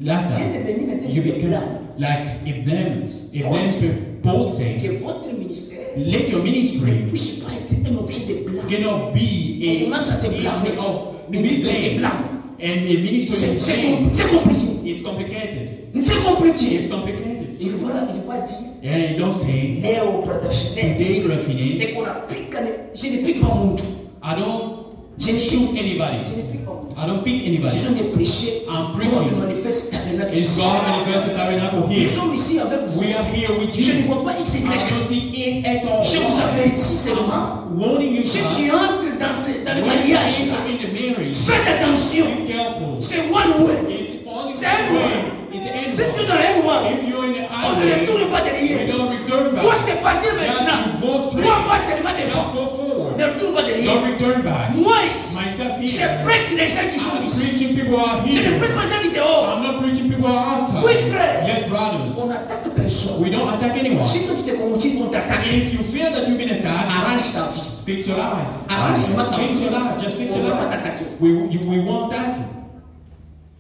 Like Dieu that, est venu maintenant, you je me become blâme. like a blameless. A blameless Paul said, Que votre ministère let your ne ministry puisse pas être un objet de blâme. cannot be On commence à te a blâmer. of Le ministère te blame. blâme. And a ministry of blame. C'est compliqué. It's complicated. C'est compliqué. It's complicated. Il ne faut pas dire, And don't say, Léo Pradachine, today, Rafine, et qu'on applique, je ne pique pas mon dos. I don't Je ne shoot Je anybody. ne pique pas mon dos. I don't pick Je anybody. suis de prêcher. I'm God preaching. manifeste tabernacle. It's God manifested tabernacle Nous here. sommes ici avec vous. We are here with Je ne you. vois pas X, I Y. don't see it at all. Je vous avertis seulement. Warning you, Si God. tu entres dans le When you mariage, enter in the marriage, faites attention. be careful. C'est one way. It's only C'est un one way. way. It's Si an tu es end. dans un mois, If you're in the on ne highway, retourne pas you derrière. don't return Toi, back. c'est partir Just maintenant. go straight. Toi, pas seulement Just devant. go forward. Ne retourne pas Don't derrière. return back. Moi ici, Myself je here. prêche les gens qui sont I'm ici. preaching people are Je ne here. prêche pas les gens qui dehors. I'm not preaching people are outside. Oui, frère. Yes, brothers. On n'attaque personne. We don't attack anyone. Si toi tu t'es convaincu qu'on t'attaque, If you feel that you've been attacked, arrange ta vie. fix your life. Arrange ta Fix vie. your life. Just fix On your ne va pas life. t'attaquer. We won't attack you.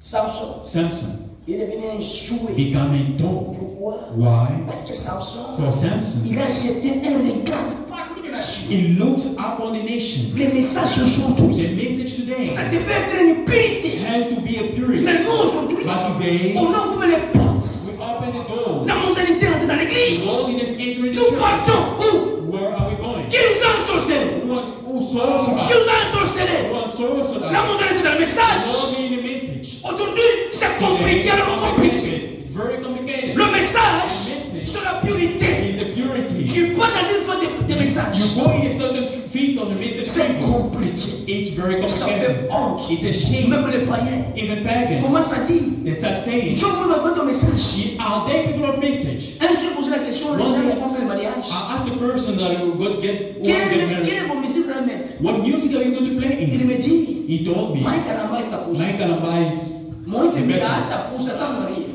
Samson, Samson il est devenu un jouet. became a dog. Pourquoi? Why? Parce que Samson, For Samson, il a jeté un regard parmi les nations. he looked up on the nation. Les messages aujourd'hui, The message today ça devait être une purité. has to be a purity. Mais nous aujourd'hui, But today, on ouvre les portes. we open the door. La mondanité entre dans l'église. Holiness entering the Nous church. partons où? Where are we going? Qui nous a ensorcelés? Who sorcerer? Qui nous a ensorcelés? Who are sorcerer? La mondanité dans le message. Only the message. Aujourd'hui, c'est compliqué, alors compliqué. It's very complicated. Le message sur la purité. It's the purity. Tu pars dans une fête de messages. You go in a certain feast on the message. C'est compliqué. It's very Ça fait complicated. honte. It's a shame. Même les païens Even pagan. commencent à dire, They start saying, Dieu me donne ton message. are they people of message? Un jour, j'ai posé la question, les gens qui vont faire le mariage. I asked the person that will go get Quelle married, est vos musiques vous allez mettre? what music are you going to play Il in? me dit, He told me, Mike Alamba est ta pousse. Mike Alamba is Moïse the est best. ta pousse à ta mariée.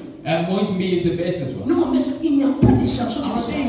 Moise B is the best as well. Non, mais il n'y a pas de chansons de I'm saying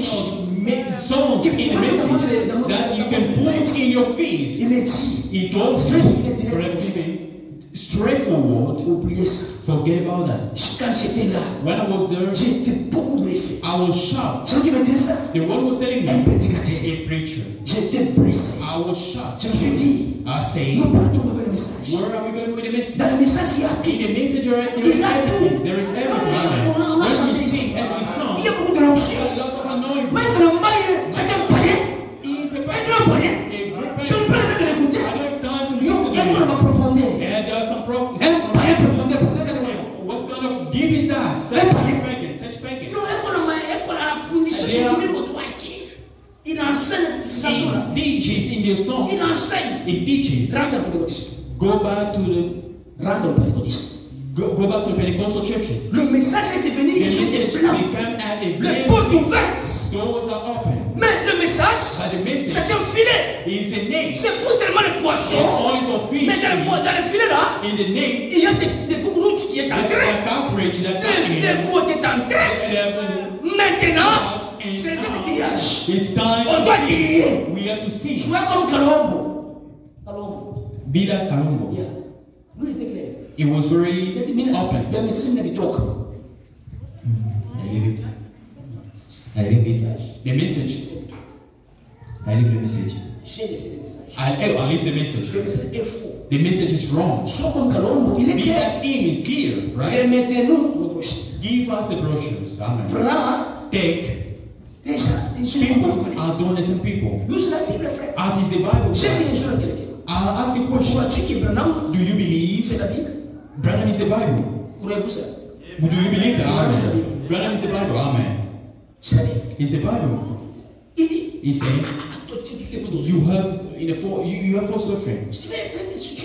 message. songs in the message that you can put in your face. Il me dit, He told me, straightforward, oubliez ça. forget about that. Quand j'étais là, When I was there, j'étais beaucoup blessé. I was shocked. Celui qui me disait ça, The one was telling un me, prédicateur. a preacher. J'étais blessé. I was shocked. Je me suis dit, I say, nous partons avec le message. where are we going with the message? Dans le message, il y a tout. In the message, there is everything. There is everything. When we sing, as we Il y sing, a beaucoup de l'onction. a lot of anointing. Maintenant, le maïen, c'est un païen. He is a Un grand païen. Je ne peux pas l'écouter. I don't have time to Non, il y a listen quoi to dans ma him. profondeur? And there are some problems. Un païen profondeur, What kind of gift is that? Such pagan, such pagan. non, ecco la munizione Yeah. di mio tuo. Il enseigne cette façon-là. He your song, Il enseigne. it teaches. Rentre au pentecôtiste. Go back to the Rentre au pentecôtiste. go back to the Pentecostal churches. Le message est devenu The une message des blancs. became at a Les blank. portes ouvertes. Doors are open. Mais le message, But the message c'est un filet. is a net. C'est pour seulement les It's poissons. only for fish. Mais dans le filet là, In the net, il y a des cockroaches qui est there's entré. a cockroach that Les goûts étaient entrés. Maintenant, c'est le temps de grillage. It's time On doit griller. we have to see. Jouer comme Kalombo. Kalombo. Bida Kalumbo. Yeah. Nous, il était clair. It was Il a very dit, mais open. le message n'est pas tout. The message. I leave the message. J'ai laissé le message. I leave the message. Le message est faux. The message is wrong. Soit comme Kalombo, il est Be clair. that him is clear, right? Remettez-nous le prochain. Give us the brochures. Amen. Prends Take les gens, les gens people ne connaissent. are don't listen people. Nous, c'est la Bible, frère. As is the Bible. J'ai dit un jour à quelqu'un. I'll ask you a question. Crois-tu que Branham, Do you believe c'est la Bible? Branham is the Bible? Croyez-vous ça? Do you believe that? Branham, c'est la Amen. Bible. Branham is the Bible. Amen. C'est la Bible. It's the Bible. Il dit, He said, à toi, tu fais faux you have you have false doctrine. Je dis, mais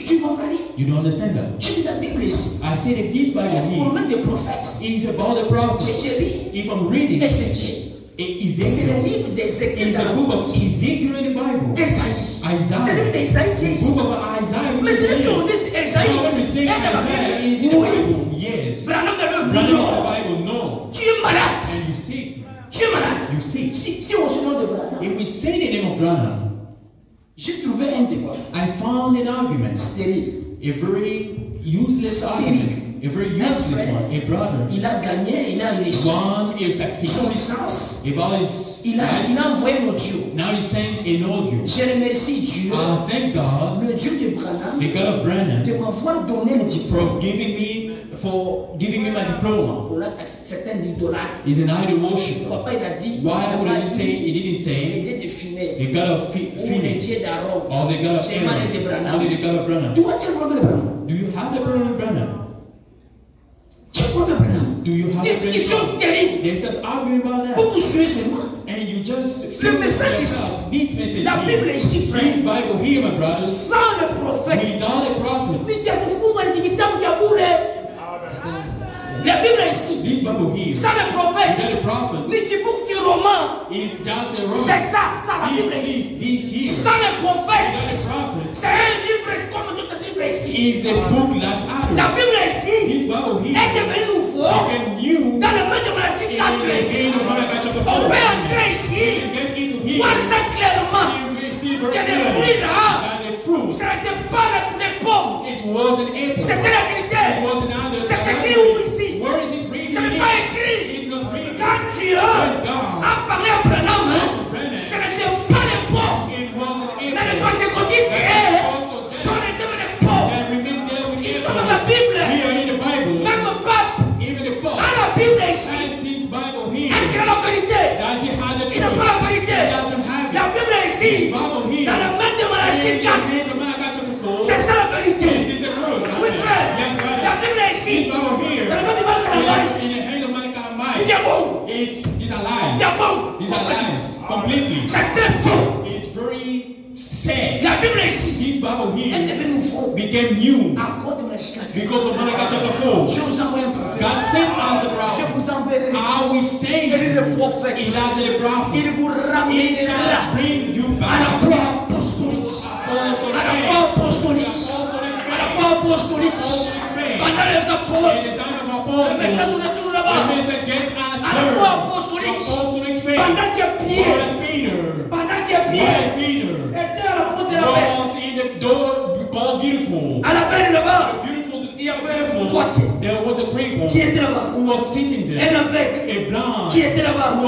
tu comprends rien. You don't understand that. J'ai dit la Bible ici. I said that this Bible On here formait des prophètes. is about the prophets. Si j'ai lu If I'm reading Ézéchiel, c'est le Ezekiel, livre d'Ézéchiel it's dans the la book Bible. of Ezekiel in the Bible. Ésaïe. C'est le livre Isaiah. d'Ésaïe qui est The ici. book of Isaiah. which Maintenant, is si on here. dit c'est Ésaïe, So when we say il y a dans la Isaiah is in Bible. the Oui. Bible, yes. Branham dans le Branham non. in the Bible, no. Tu es malade. And you see, Tu es malade. you see. Si on se nom de Branham, If we say the name of Branham, j'ai trouvé un débat I found an argument, stérile. a very useless argument, a very useless one. A brother, Il a gagné, il a réussi. one is Son succeeding licence, about his il a envoyé un audio. now he sent an audio. Je remercie Dieu, Thank God, le Dieu de Branham, the God of Branham, de m'avoir donné le diplôme. for giving me my diploma. On a certains idolâtres. He's an idol worshiper. Papa il a dit, Why would he say he didn't le say Dieu de Phiné, the God of ou le Phoenix Dieu d'Aaron, or the God of c'est Marie de Aaron, Branham. only the God of Branham? Toi, tu as le problème de Branham. Do you have the problem of Branham? Tu as le problème de Branham. Do you have the Discussion problem? terrible. They start arguing about that. Vous vous suivez seulement. And you just Le message yourself. ici, This message la Bible here, est ici, frère. this Bible here, my brothers, Sans le prophète, without a prophet, il y a des fous qui disent qu'il y a boule. La Bible est ici. this Bible here, Sans le without prophète, a prophet, ni qui boucle du roman. is just a C'est roman. ça la Bible est ici. This here Sans le prophète, without a prophet c'est un livre comme d'autres livres ici. is the book like La others. Bible est ici. This Bible Elle here est devenue nouveau became new dans le monde de Malachie in 4. the hand of Malachi chapter 4. On peut entrer ici, Get into voir here, ça clairement. you receive Il y a des fruits là. and the fruit. Ce n'était pas des pommes. It wasn't apple. C'était la vérité. It wasn't under C'est écrit où ici? Where is it written? Ce n'est pas écrit. It's not written. Quand Dieu a parlé à Branham, ce n'était pas les pommes. It wasn't Mais les apple. pentecôtistes, sont les des pommes. And remain there with Ils apple. sont dans la Bible. We are in the Bible. Même le pape Even the Pope a la Bible ici. has this Bible here. Est-ce qu'il a la vérité? Does he have the Il n'a pas truth? la vérité. He doesn't have La it. Bible est This ici. Bible here. Dans la main de Malachie 4. In the Malachi chapter 4. C'est ça la This vérité. is the truth. Oui, frère. Yes, brother. La Bible est ici. This Bible here. Dans la main de Malachie In the hand of Malachi Il Mike. y a bon. It's a lie. Il y a bon. These are lies. Completely. C'est très faux. It's very sad. La Bible est ici. This Bible Elle here devait nous faux. became new À cause de Malachie 4. because of Malachi chapter 4. Je vous envoie un prophète. God sent us a Je prophet. vous enverrai. I will send Il est le you prophète. Elijah the prophet. Il vous He ramènera shall bring you à la back. foi apostolique. À la foi apostolique. À la foi apostolique. Pendant les apôtres. Le message nous retourne là-bas. À la foi apostolique. Pendant que Pierre. Pendant que Pierre était à la porte de la paix. À la paix là-bas. Il y avait un boîtier qui était là-bas. Un aveugle qui était là-bas.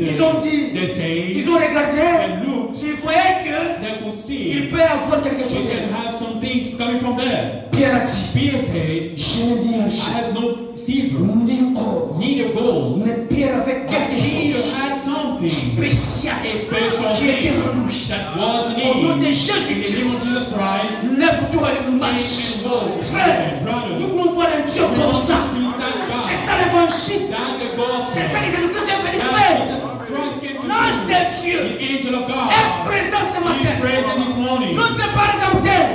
Ils ont dit, ils ont regardé, ils voyaient qu'il peut avoir quelque chose. Pierre a dit, Peter said, je ne dis I rien, have no silver, ni or. neither gold. Mais Pierre avait quelque Peter chose had something spécial special qui était thing en lui. that was in Au nom him. de In the name of Jésus-Christ, Jesus Christ, lève-toi et marche. Frère, nous voulons voir un Dieu comme ça. C'est ça l'évangile. C'est ça que Jésus-Christ est venu faire. L'ange de Dieu The angel of God est présent ce is matin. present this morning. Notre Père Rédempteur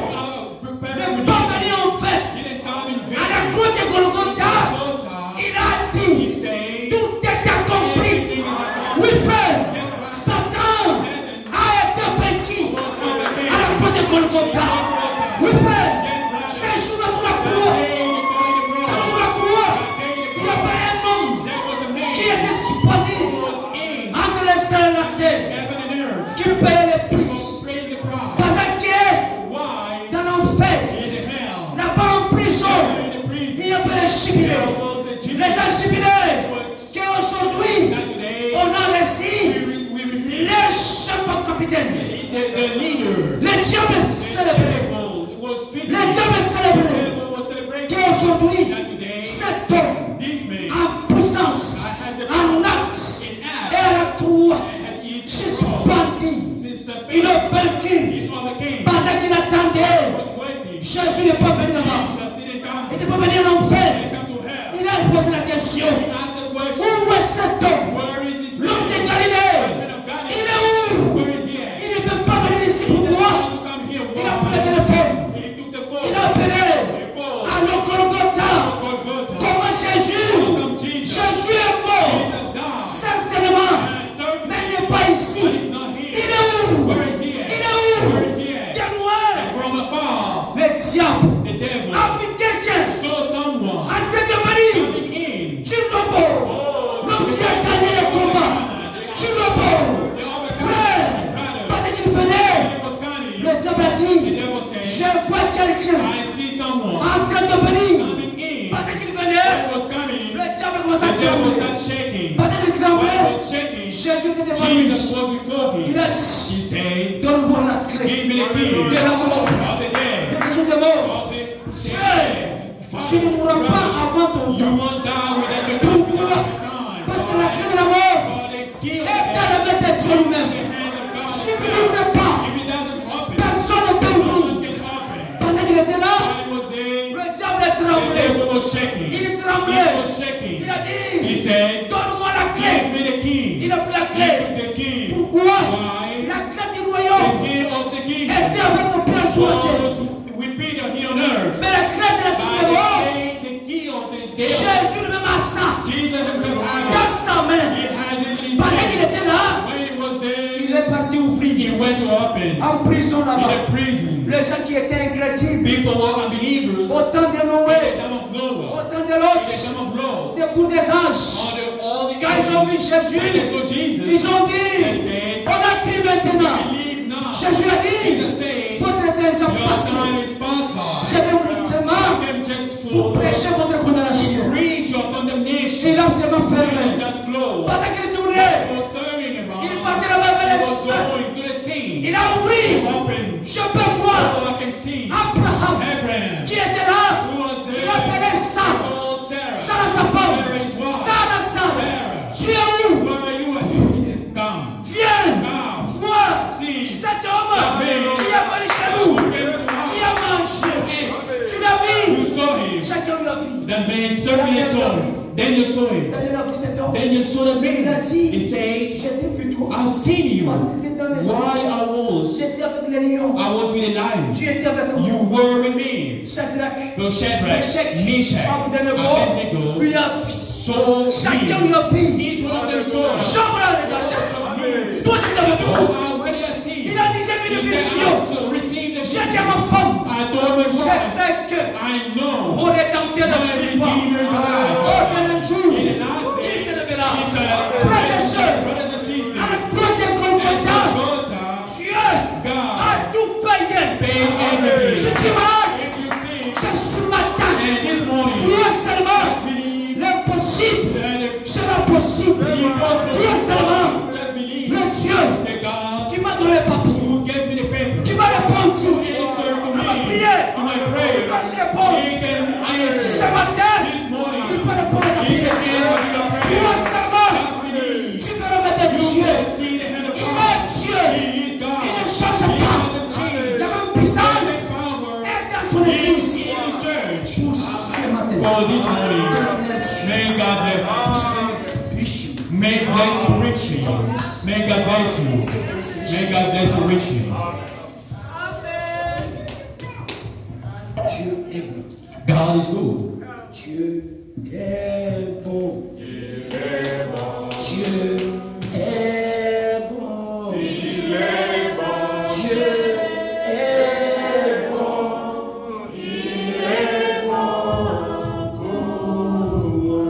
Prepare n'est pas venu en vain. didn't come in À la vain. croix de Golgotha, il a dit, He said, tout est accompli. Oui, frère, Satan a été vaincu à la croix de Golgotha. Oui, frère, ces jours-là sur la croix, sur la croix, il y avait un homme qui était suspendu entre les cieux et la terre, heaven and earth, qui payait le prix. pay the price. Pendant que Why dans l'enfer, in the hell? là-bas en prison, il y avait les jubilés. Les gens jubilés qu'aujourd'hui, on a reçu We receive les chefs capitaines. the leader. Les diables célébrés. Was Les physically diables célébrés. was celebrated. Qu'aujourd'hui, That today, cet homme this man en puissance, en acte et à la croix, suspendu, il a vaincu. Pendant qu'il attendait, Jésus n'est pas venu là-bas. Il n'est pas venu en enfer. Il a posé la question, où est cet homme? L'homme de Galilée, il est où? Il ne veut pas venir ici pour moi. Il a pris le téléphone. Il a appelé à Golgotha. Comment Jésus est mort. Certainement. Mais il n'est pas ici. Il est où? Il est où? De loin. Le diable a vu quelqu'un en train de venir. Chilobo. L'homme qui a gagné le combat. Chilobo. Frère. Pendant qu'il venait, le diable a dit, je vois quelqu'un en train de venir. Pendant qu'il venait, le diable commence à trembler. Pendant qu'il tremblait, Jésus était devant lui. Il a dit, donne-moi la clé Give me the key de la mort, of the dead. de ce jour de mort. Frère, tu ne mourras pas avant ton You temps. won't die without your Pourquoi? Parce que la clé de la mort est dans la main de Dieu lui-même. Si vous n'ouvrez pas, personne ne peut ouvrir. Pendant qu'il était là, le diable a tremblé. Il tremblait. Il a dit, donne-moi la clé. Il a pris la clé. Pourquoi? La clé du royaume était avec le père sur la terre. Mais la clé de la suite de mort, Jésus lui-même a ça dans sa main. Pendant qu'il était là, il est parti ouvrir en prison là-bas. Les gens qui étaient incrédules, au temps de Noé, au temps de l'autre, des coups des anges, quand ils ont vu Jésus, ils ont dit, on a crié maintenant. Jésus a dit, votre temps est passé. Je vais seulement vous prêcher votre condamnation. Et là, c'est ma ferme. Pendant qu'il tournait, il partait là-bas vers les saints. Il a ouvert. Je peux voir Abraham qui était là. Il appelait Sarah. Sarah sa femme. Sarah sa. Tu es où? Viens voir cet homme qui a volé chez nous. Qui a mangé. Tu l'as vu? Chacun lui a vu. The man certainly saw him. Daniel saw him. Daniel a vu cet homme. Daniel saw the Il a man. dit, He said, j'étais vu toi. I've seen you. While J'étais avec les lions. I was with the lion. Tu étais avec You moi. were with me. Shadrach, Well, Shadrach, Meshach, Abednego, lui a vu. saw Chacun me. lui a vu. Each one of them saw him. Chambre à regarder. Toi, tu l'avais vu. Oh, where did I see Il you? a dit, j'ai vu une He said, vision. I received the J'ai dit à ma femme, I told my je wife, sais que I know mon rédempteur my est vivant. Redeemer is alive. Oh, bien un jour, In the last il day, se lèvera. he shall Frères et sœurs, brothers and sisters, à la croix de Golgotha, Golgotha, Dieu a tout payé. paid everything. Je dis, Max, If you think, c'est ce matin. and this morning, Toi seulement, believe l'impossible that sera possible. Toi seulement, just believe le Dieu that God qui m'a donné le papier, who gave me the paper, qui m'a répondu, answer to à ma me, prière, to my il prayer, va se répondre. He can Ce answer. matin, This morning, il peut répondre à ta He prière. can answer your prayer. Toi seulement, Just believe. tu peux remettre You Dieu. can see the hand of Il God. est Dieu. He is God. Il ne change He pas. doesn't change. La même puissance His power est dans son is in église. His church. Pour ce matin, For this morning, que le Seigneur may God bless you. puisse May bless you richly. May May God bless you. May God bless you richly. Dieu est bon. God is good. Dieu est bon. Il est bon. Dieu est bon. Il est bon. Dieu est bon. Il est bon pour moi.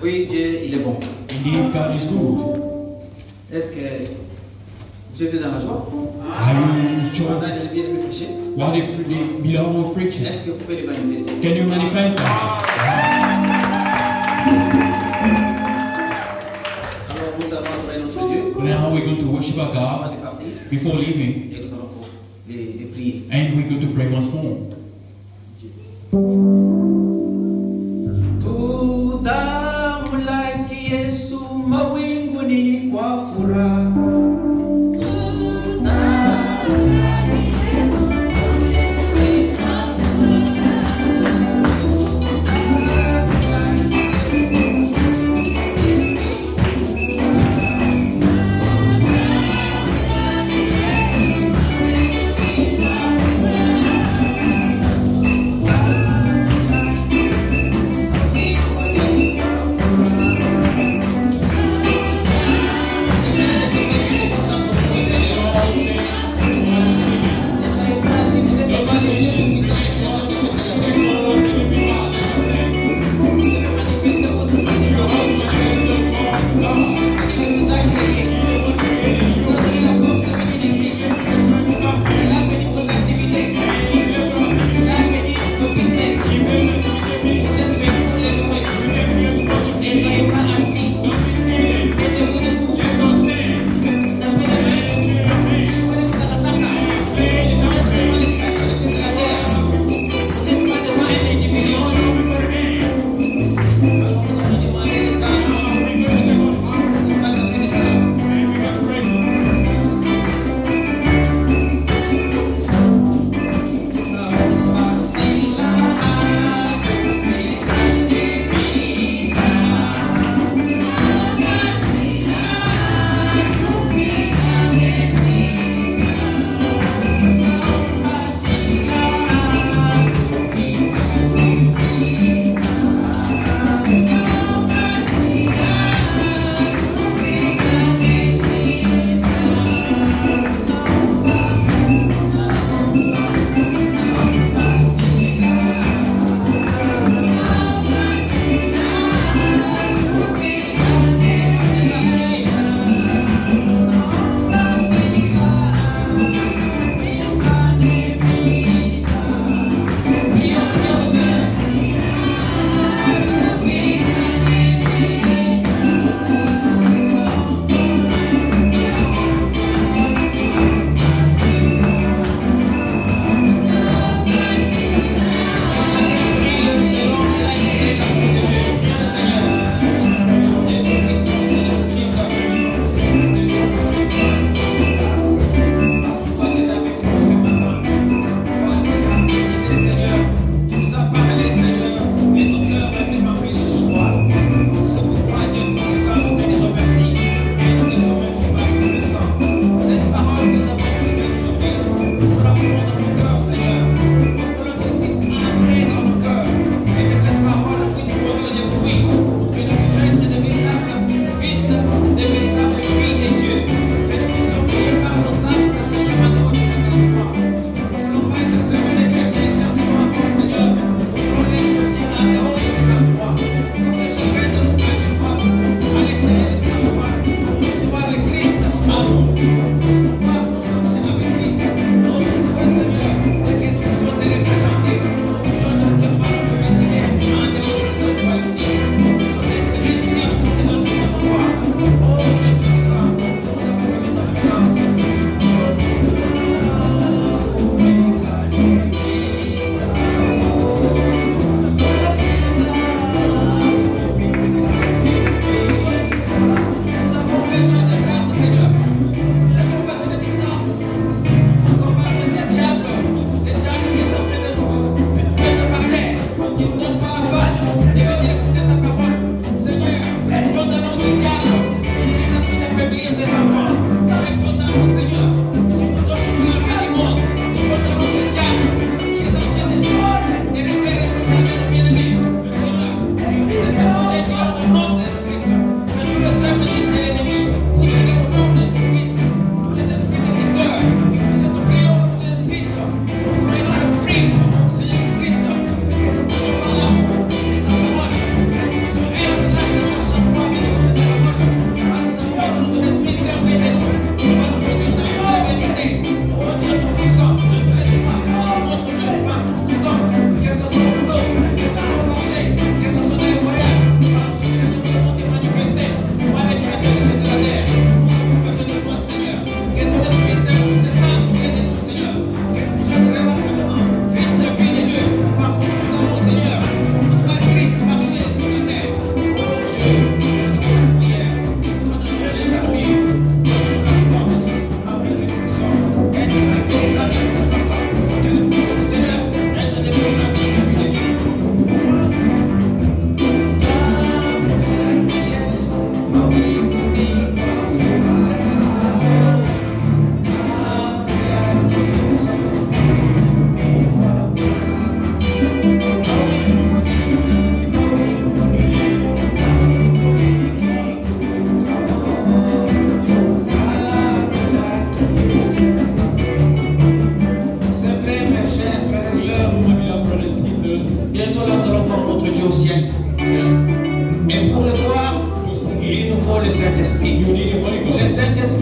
Oui, Dieu, il est bon. Indeed, God is good. Est-ce que vous êtes dans la joie? Are you Pendant joyful? le bien de me prêcher, While the beloved was preaching, est-ce que vous pouvez le manifester? can you manifest that? Alors nous allons adorer notre Dieu Now we're going to worship our avant God de partir before leaving, et nous allons les prier. and we're going to pray once more. Tudamulaki Yesu mawinguni kwa furaha.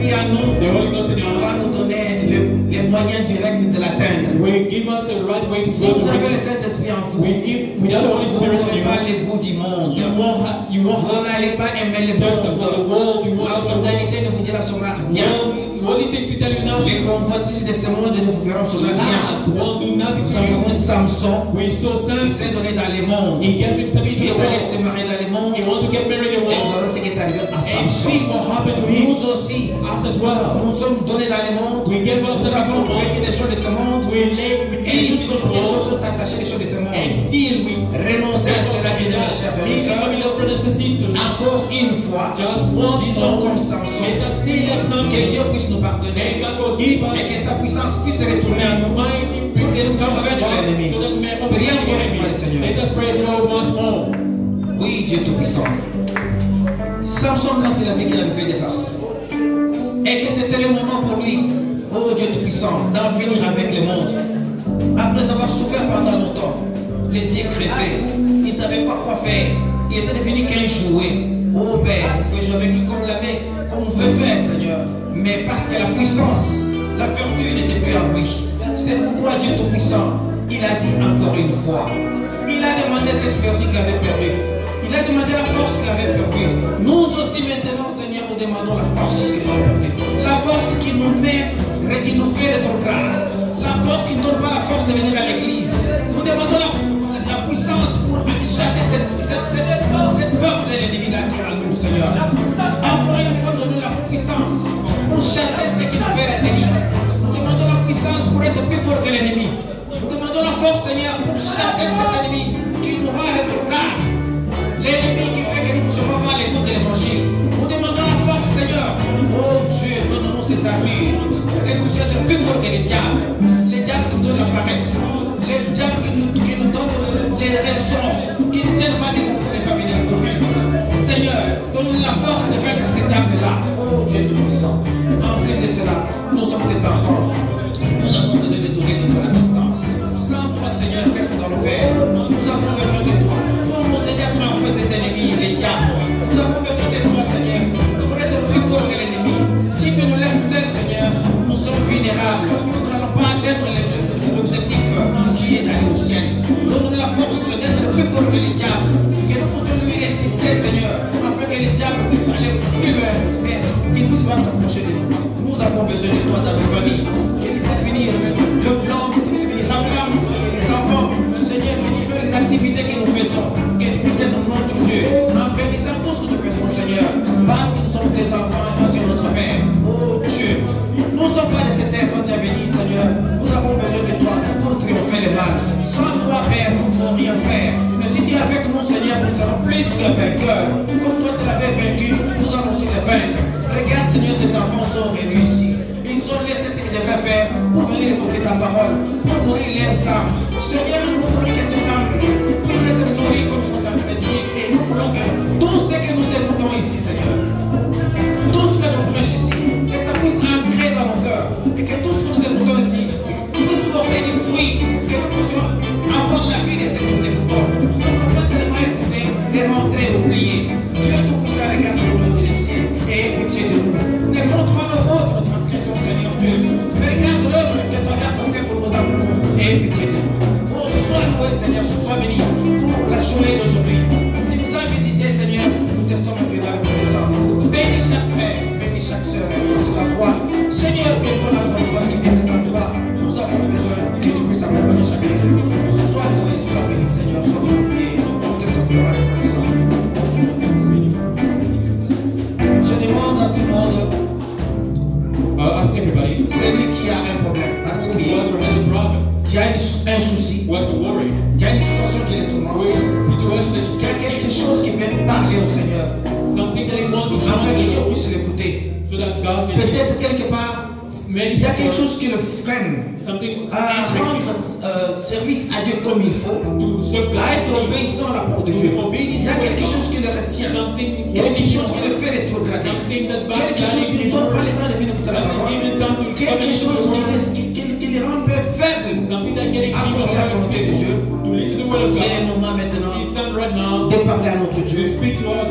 Saint-Esprit à nous The Holy Ghost in va us nous donner les moyens directs de l'atteindre. will give us the right way to Si go vous to avez le reach it. Saint-Esprit en vous, Without the Holy vous Spirit in n'aurez pas you, les goûts du monde. you won't Vous n'allez pas aimer le thirst for the monde. world. You La won't have mondanité ne vous dira sera rien. the only things we tell you now. Les convoitises de ce monde ne vous feront sera rien. Last won't do nothing Nous to you. avons Samson We saw qui Samson. s'est donné dans les mondes. He gave himself into Il the voulait se world. marier dans les mondes. He wanted to get married in the Et world. voilà ce qui est arrivé à And Samson. see what happened to him. Nous aussi, Us as well. nous sommes donnés dans les mondes. We gave Nous ourselves avons into the vécu world. des choses de ce monde. We lay with Et jusqu'aujourd'hui, nous world. sommes attachés des choses de ce And monde. still we Renoncer à cela, bien aimés, chers frères et Please, sœurs. family of brothers and sisters. Encore une fois, Just once disons more. comme Samson, Let us say like que Samson. Dieu puisse nous May pardonner God forgive et que us. sa puissance puisse retourner à His nous. mighty Pour que nous puissions vaincre l'ennemi. so that we may Prions overcome pour the le enemy. Seigneur. Let us pray, Lord, once more. Oui, Dieu Tout-Puissant. Samson, quand il a vécu la vie des farces, et que c'était le moment pour lui, oh Dieu Tout-Puissant, d'en finir avec le monde. Après avoir souffert pendant longtemps, les yeux crevés, il ne savait pas quoi faire. Il était devenu qu'un jouet. Oh Père, fais jouer avec lui comme on veut faire, Seigneur. Mais parce que la puissance, la vertu n'était plus en lui. C'est pourquoi Dieu Tout-Puissant, il a dit encore une fois. Il a demandé cette vertu qu'il avait perdue. Il a demandé la force qu'il avait perdue. Nous aussi maintenant, Seigneur, nous demandons la force qu'il a perdue. La force qui nous met, qui nous fait rétrograde. La force qui ne donne pas la force de venir à l'église. Nous demandons la puissance pour chasser cette force de l'ennemi là qui est en nous, Seigneur. Encore une fois, donne-nous la puissance pour chasser ce qui nous fait retenir. Nous demandons la puissance pour être plus fort que l'ennemi. Nous demandons la force, Seigneur, pour chasser cet ennemi qui nous rend rétrograde. L'ennemi qui fait que nous ne pouvons pas voir les coups de l'évangile. Nous demandons la force, Seigneur. Oh Dieu, donne-nous ces armures. Que nous puissions être plus forts que les diables. Les diables qui nous donnent la paresse. Les diables qui nous donnent les raisons qui ne tiennent pas debout pour ne pas venir pour Dieu. Seigneur, donne-nous la force de vaincre ces diables-là. Oh Dieu Tout-Puissant. En plus de cela, nous sommes des enfants. Nous avons besoin de donner de ton assistance. Sans toi, Seigneur, qu'est-ce que nous allons faire? Nous avons besoin de toi. Pour nous aider à triompher cet ennemi, les diables. Nous avons besoin de toi, Seigneur, pour être plus fort que l'ennemi. Si tu nous laisses seuls, Seigneur, nous sommes vulnérables. Nous n'allons pas atteindre l'objectif qui est d'aller au ciel. Donne-nous la force d'être plus fort que les diables. Que nous puissions lui résister, Seigneur, afin que les diables puissent aller plus loin, mais qu'ils ne puissent pas s'approcher de nous. Nous avons besoin de toi dans nos familles. Que tu puisses venir, le blanc, que tu puisses venir, la femme, les enfants. Seigneur, bénis les activités que nous faisons. Que tu puisses être notre Dieu. En bénissant tout ce que nous faisons, Seigneur. Parce que nous sommes tes enfants et toi tu es notre Père. Oh Dieu, nous ne sommes pas de cette terre quand tu as béni, Seigneur. Nous avons besoin de toi pour triompher le mal. Sans toi, Père, nous ne pouvons rien faire. Mais si tu es avec nous, Seigneur, nous serons plus que vainqueurs. Comme toi tu l'avais vaincu, nous allons aussi le vaincre. Regarde, Seigneur, tes enfants sont réunis ici. Ils ont laissé ce qu'ils devraient faire pour venir écouter ta parole, pour nourrir leurs âmes. Seigneur, nous voulons que cet âme puisse être nourrie comme son âme de Dieu. Et nous voulons que tout ce que nous écoutons ici, Seigneur, tout ce que nous prêchons ici, que ça puisse ancrer dans nos cœurs. Et que tout ce que nous écoutons ici puisse porter du fruit. Que nous puissions avoir la vie de ce que nous écoutons. Nous ne pas seulement écouter et rentrer et oublier. Dieu Tout-Puissant, regarde le monde des cieux et aie pitié de nous. Ne compte pas nos fautes, nos transgressions, Seigneur Dieu. Mais regarde l'œuvre que tu as accomplie pour nous d'amour et aie pitié de nous. Oh, sois loué, Seigneur, sois béni pour la journée d'aujourd'hui. Tu nous as visité, Seigneur, nous te sommes fidèles reconnaissants. Bénis chaque frère, bénis chaque soeur, sur la croix. Seigneur, bientôt la voix qui vient cet endroit, nous avons besoin que tu puisses accompagner chacun de nous. Sois loué, sois béni, Seigneur, sois glorifié. Nous te sommes fidèles reconnaissants. Je demande à tout le monde, Ask everybody celui qui a un problème who particulier, has a problem, qui a un souci, who has a worry, qui a une situation qui le who tourmente, is a situation that is qui a quelque chose qui veut parler au Seigneur, something that he wants to show afin que Dieu you, puisse l'écouter. so that God may listen. Peut-être quelque part, Maybe il y a quelque chose qui le freine something à rendre service à Dieu comme il faut, to serve à être God, obéissant à la parole de Dieu. Il y a quelque chose qui le retient, something quelque chose qui le fait rétrograder, something that quelque chose qui ne donne pas le temps de venir écouter la